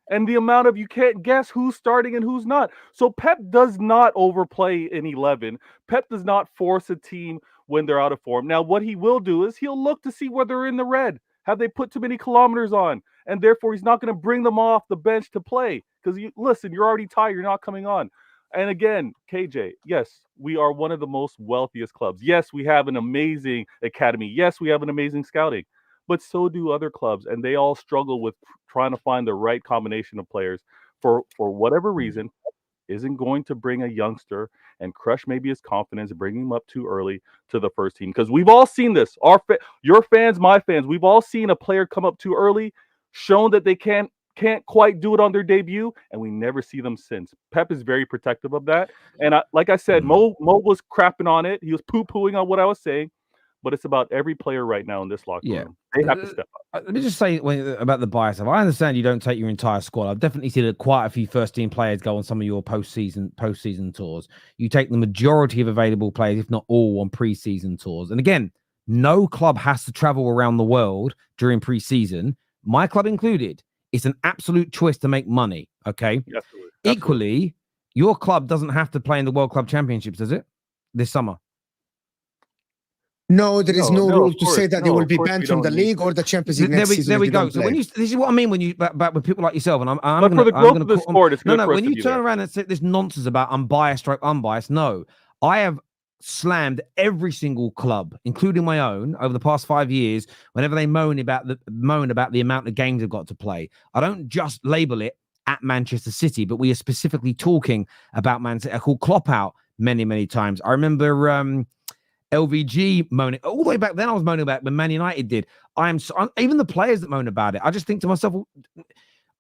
and the amount of you can't guess who's starting and who's not. So Pep does not overplay an 11. Pep does not force a team when they're out of form. Now, what he will do is he'll look to see whether they're in the red. Have they put too many kilometers on? And therefore, he's not going to bring them off the bench to play. Because, you're already tired. You're not coming on. And again, KJ, yes, we are one of the most wealthiest clubs. Yes, we have an amazing academy. Yes, we have an amazing scouting. But so do other clubs, and they all struggle with trying to find the right combination of players. For whatever reason, isn't going to bring a youngster and crush maybe his confidence, bringing him up too early to the first team. Because we've all seen this. Your fans, my fans, we've all seen a player come up too early, shown that they can't quite do it on their debut, and we never see them since. Pep is very protective of that. And like I said, Mo was crapping on it. He was poo-pooing on what I was saying. But it's about every player right now in this locker room. They have to step up. Let me just say about the bias. I understand you don't take your entire squad. I've definitely seen quite a few first-team players go on some of your post-season tours. You take the majority of available players, if not all, on pre-season tours. And again, no club has to travel around the world during pre-season, my club included. It's an absolute choice to make money, okay? Absolutely. Equally, your club doesn't have to play in the World Club Championships, does it? This summer. No, there is no rule to say that they will be banned from the league or the Champions League next season. There we go. So this is what I mean when you back with people like yourself, and I'm for the growth of the sport, it's good for us when you turn around and say this nonsense about unbiased, no, I have slammed every single club, including my own, over the past 5 years. Whenever they moan about the amount of games they've got to play, I don't just label it at Manchester City, but we are specifically talking about Man City. I called Klopp out many times. I remember LVG moaning all the way back then. I was moaning about when Man United did. Even the players that moan about it. I just think to myself,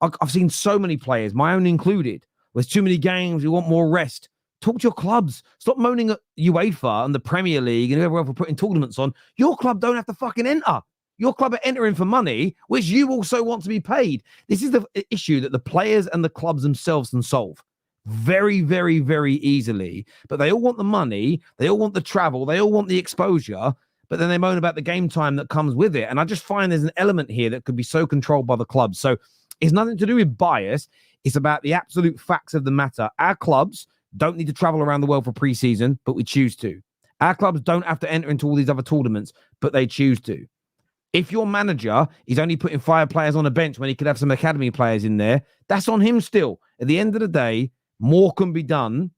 I've seen so many players, my own included. There's too many games. We want more rest. Talk to your clubs. Stop moaning at UEFA and the Premier League and whoever else for putting tournaments on. Your club don't have to fucking enter. Your club are entering for money, which you also want to be paid. This is the issue that the players and the clubs themselves can solve very easily. But they all want the money. They all want the travel. They all want the exposure. But then they moan about the game time that comes with it. And I just find there's an element here that could be so controlled by the clubs. So it's nothing to do with bias. It's about the absolute facts of the matter. Our clubs don't need to travel around the world for pre-season, but we choose to. Our clubs don't have to enter into all these other tournaments, but they choose to. If your manager is only putting 5 players on a bench when he could have some academy players in there, that's on him still. At the end of the day, more can be done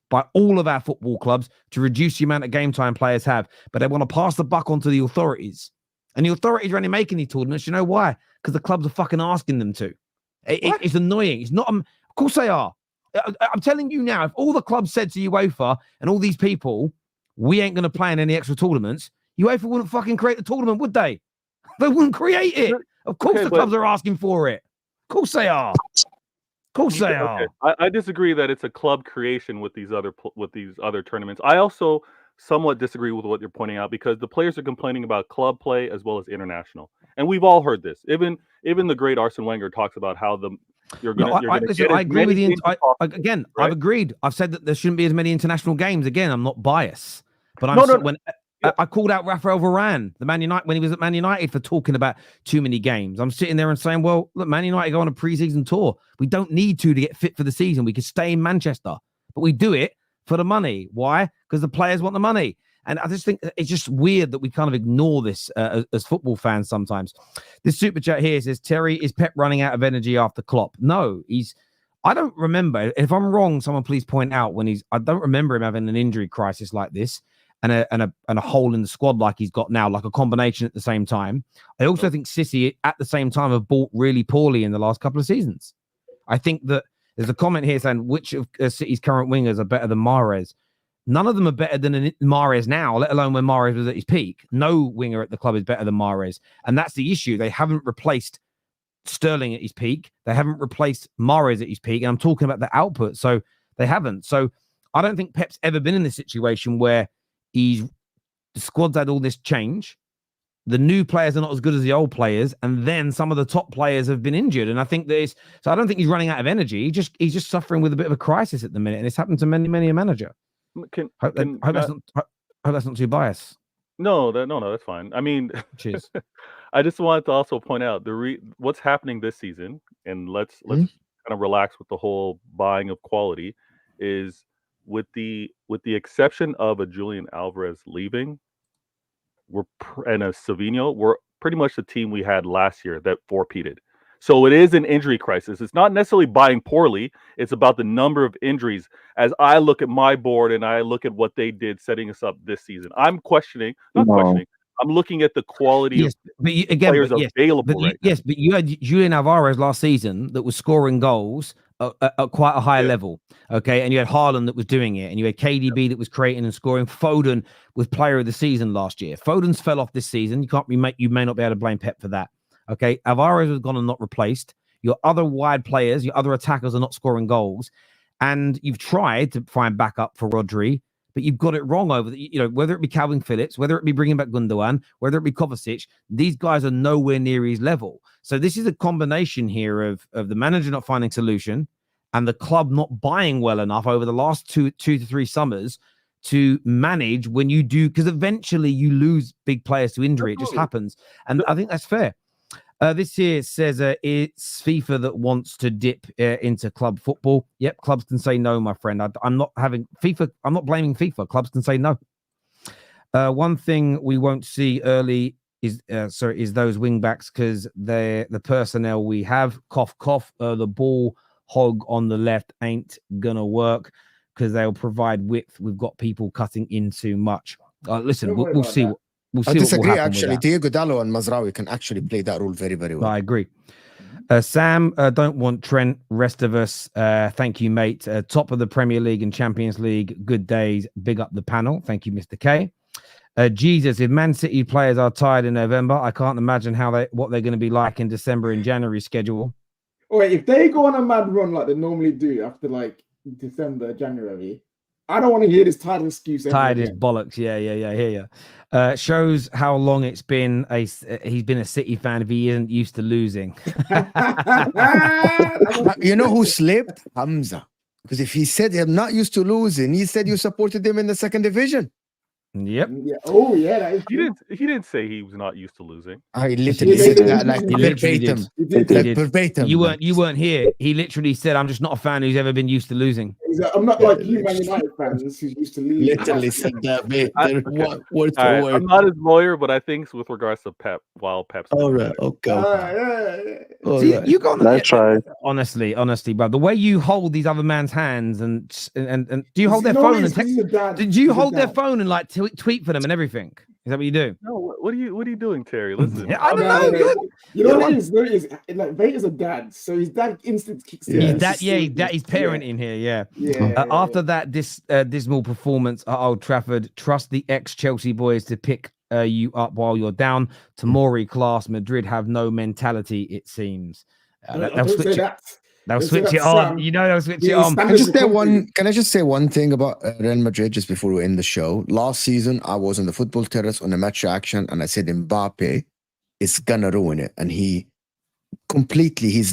by all of our football clubs to reduce the amount of game time players have. But they want to pass the buck on to the authorities. And the authorities are only making these tournaments. You know why? Because the clubs are fucking asking them to. It's annoying. It's not. Of course they are. I'm telling you now, if all the clubs said to UEFA and all these people, we ain't going to play in any extra tournaments, UEFA wouldn't fucking create the tournament, would they? They wouldn't create it. Of course the clubs are asking for it. Of course they are. Of course they are. I disagree that it's a club creation with these other tournaments. I also somewhat disagree with what you're pointing out because the players are complaining about club play as well as international, and we've all heard this. Even the great Arsene Wenger talks about how I agree with you. Again, right? I've agreed. I've said that there shouldn't be as many international games. Again, I'm not biased, but I called out Rafael Varane, when he was at Man United, for talking about too many games. I'm sitting there and saying, well, look, Man United go on a pre-season tour. We don't need to get fit for the season. We could stay in Manchester, but we do it for the money. Why? Because the players want the money. And I just think it's just weird that we kind of ignore this as football fans sometimes. This super chat here says, Terry, is Pep running out of energy after Klopp? No, I don't remember. If I'm wrong, someone please point out I don't remember him having an injury crisis like this. And a hole in the squad like he's got now, like a combination at the same time. I also think City at the same time have bought really poorly in the last couple of seasons. I think that there's a comment here saying which of City's current wingers are better than Mahrez. None of them are better than Mahrez now, let alone when Mahrez was at his peak. No winger at the club is better than Mahrez. And that's the issue. They haven't replaced Sterling at his peak. They haven't replaced Mahrez at his peak. And I'm talking about the output. So they haven't. So I don't think Pep's ever been in this situation where the squad's had all this change. The new players are not as good as the old players, and then some of the top players have been injured. And I think so I don't think he's running out of energy. He's just suffering with a bit of a crisis at the minute, and it's happened to many a manager. Hope that's not too biased. No, that's fine. I mean, cheers. I just wanted to also point out what's happening this season, and let's kind of relax with the whole buying of quality. Is with the exception of a Julian Alvarez leaving, and a Savinho, we're pretty much the team we had last year that four-peated. So it is an injury crisis. It's not necessarily buying poorly. It's about the number of injuries. As I look at my board and I look at what they did setting us up this season, I'm looking at the quality of players available right now. Yes, but you had Julian Alvarez last season that was scoring goals at quite a high level, okay? And you had Haaland that was doing it, and you had KDB that was creating and scoring. Foden was player of the season last year. Foden's fell off this season. You may not be able to blame Pep for that, okay? Alvarez has gone and not replaced. Your other wide players, your other attackers are not scoring goals, and you've tried to find backup for Rodri, but you've got it wrong over whether it be Calvin Phillips, whether it be bringing back Gundogan, whether it be Kovacic, these guys are nowhere near his level. So this is a combination here of the manager not finding solution and the club not buying well enough over the last two to three summers to manage when you do, because eventually you lose big players to injury. It just happens. And I think that's fair. This here says it's FIFA that wants to dip into club football. Yep, clubs can say no, my friend. I'm not blaming FIFA. Clubs can say no. One thing we won't see early is those wing backs because the personnel we have. Cough, cough. The ball hog on the left ain't gonna work because they'll provide width. We've got people cutting in too much. Listen, we'll see. I disagree, actually. Diego Dallo and Mazraoui can actually play that role very, very well. I agree. Sam, don't want Trent. Rest of us, thank you, mate. Top of the Premier League and Champions League. Good days. Big up the panel. Thank you, Mr. K. Jesus, if Man City players are tired in November, I can't imagine what they're going to be like in December and January schedule. Wait, if they go on a mad run like they normally do after like December, January, I don't want to hear this tired excuse. Tired is bollocks. Yeah, I hear you. Shows how long it's been. He's been a City fan if he isn't used to losing. You know who slipped? Hamza. Because if he said I'm not used to losing, he said you supported him in the second division. Yep. Yeah. Oh, yeah. That is He didn't say he was not used to losing. I literally said that like verbatim. Like verbatim. You weren't here. He literally said, "I'm just not a fan who's ever been used to losing." I'm not like you, Man United fans who's used to losing. Literally said that. Word for Right, word. I'm not his lawyer, but I think with regards to Pep, Pep's. All right. Okay. You got I tried. honestly, bro. The way you hold these other man's hands and do you hold their phone and text? Did you hold their phone and like tweet for them and everything? Is that what you do? No, what are you doing, Terry? Listen, I don't know. You know what it is? Like Vader's a dad, so his dad instant kicks. He's parenting here. Yeah. After that dismal performance at Old Trafford, trust the ex-Chelsea boys to pick you up while you're down. Tomori class. Madrid have no mentality, it seems. They'll switch it on. You know, they'll switch it on. Can I just say one thing about Real Madrid just before we end the show? Last season, I was on the Football Terrace on a match action, and I said Mbappe is gonna ruin it, and he's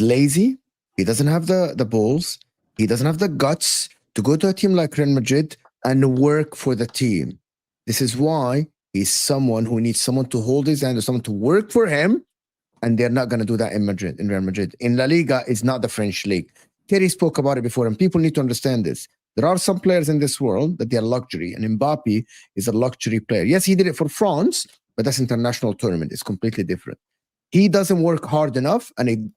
lazy. He doesn't have the balls. He doesn't have the guts to go to a team like Real Madrid and work for the team. This is why he's someone who needs someone to hold his hand or someone to work for him. And they're not going to do that in Real Madrid. In La Liga, it's not the French league. Terry spoke about it before, and people need to understand this. There are some players in this world that they are luxury, and Mbappe is a luxury player. Yes, he did it for France, but that's international tournament. It's completely different. He doesn't work hard enough, and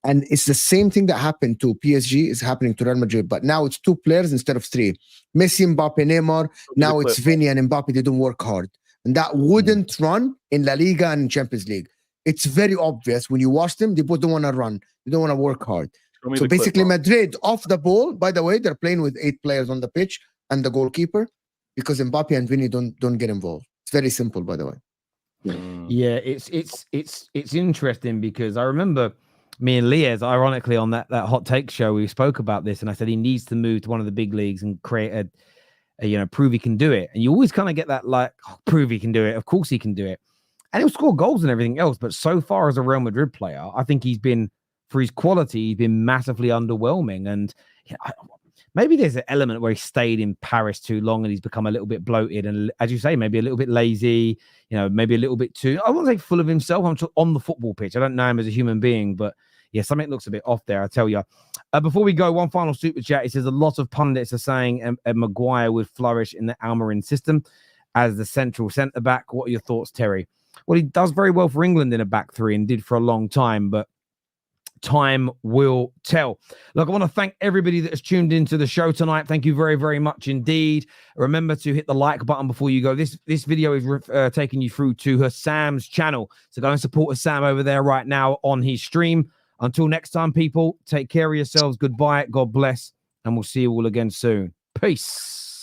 it's the same thing that happened to PSG is happening to Real Madrid, but now it's 2 players instead of 3. Messi, Mbappe, Neymar. Now it's Vinny and Mbappe. They don't work hard, and that wouldn't run in La Liga and Champions League. It's very obvious when you watch them, they both don't want to run. They don't want to work hard. So basically, Madrid off the ball, by the way, they're playing with 8 players on the pitch and the goalkeeper because Mbappe and Vinny don't get involved. It's very simple, by the way. Yeah, it's interesting because I remember me and Liaz, ironically, on that hot take show, we spoke about this, and I said he needs to move to one of the big leagues and create prove he can do it. And you always kind of get that prove he can do it. Of course he can do it. And he'll score goals and everything else. But so far as a Real Madrid player, I think he's been, for his quality, he's been massively underwhelming. And maybe there's an element where he stayed in Paris too long and he's become a little bit bloated. And as you say, maybe a little bit lazy, maybe a little bit too, I won't say full of himself. I'm on the football pitch. I don't know him as a human being, but yeah, something looks a bit off there, I tell you. Before we go, one final super chat. It says a lot of pundits are saying Maguire would flourish in the Amorim system as the central centre-back. What are your thoughts, Terry? Well, he does very well for England in a back 3 and did for a long time, but time will tell. Look, I want to thank everybody that has tuned into the show tonight. Thank you very, very much indeed. Remember to hit the like button before you go. This video is taking you through to Husam's channel. So go and support Husam over there right now on his stream. Until next time, people, take care of yourselves. Goodbye. God bless. And we'll see you all again soon. Peace.